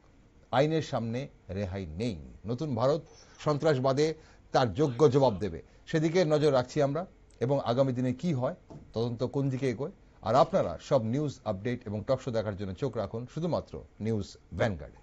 আইনের সামনে রেহাই নেই। নতুন ভারত সন্ত্রাসবাদে তার যোগ্য জবাব দেবে, সেদিকে নজর রাখছি আমরা, এবং আগামী দিনে কি হয়, তদন্ত কোন দিকে এগোয়, আর আপনারা সব নিউজ আপডেট এবং টকশো দেখার জন্য চোখ রাখুন শুধুমাত্র নিউজ ভ্যানগার্ডে।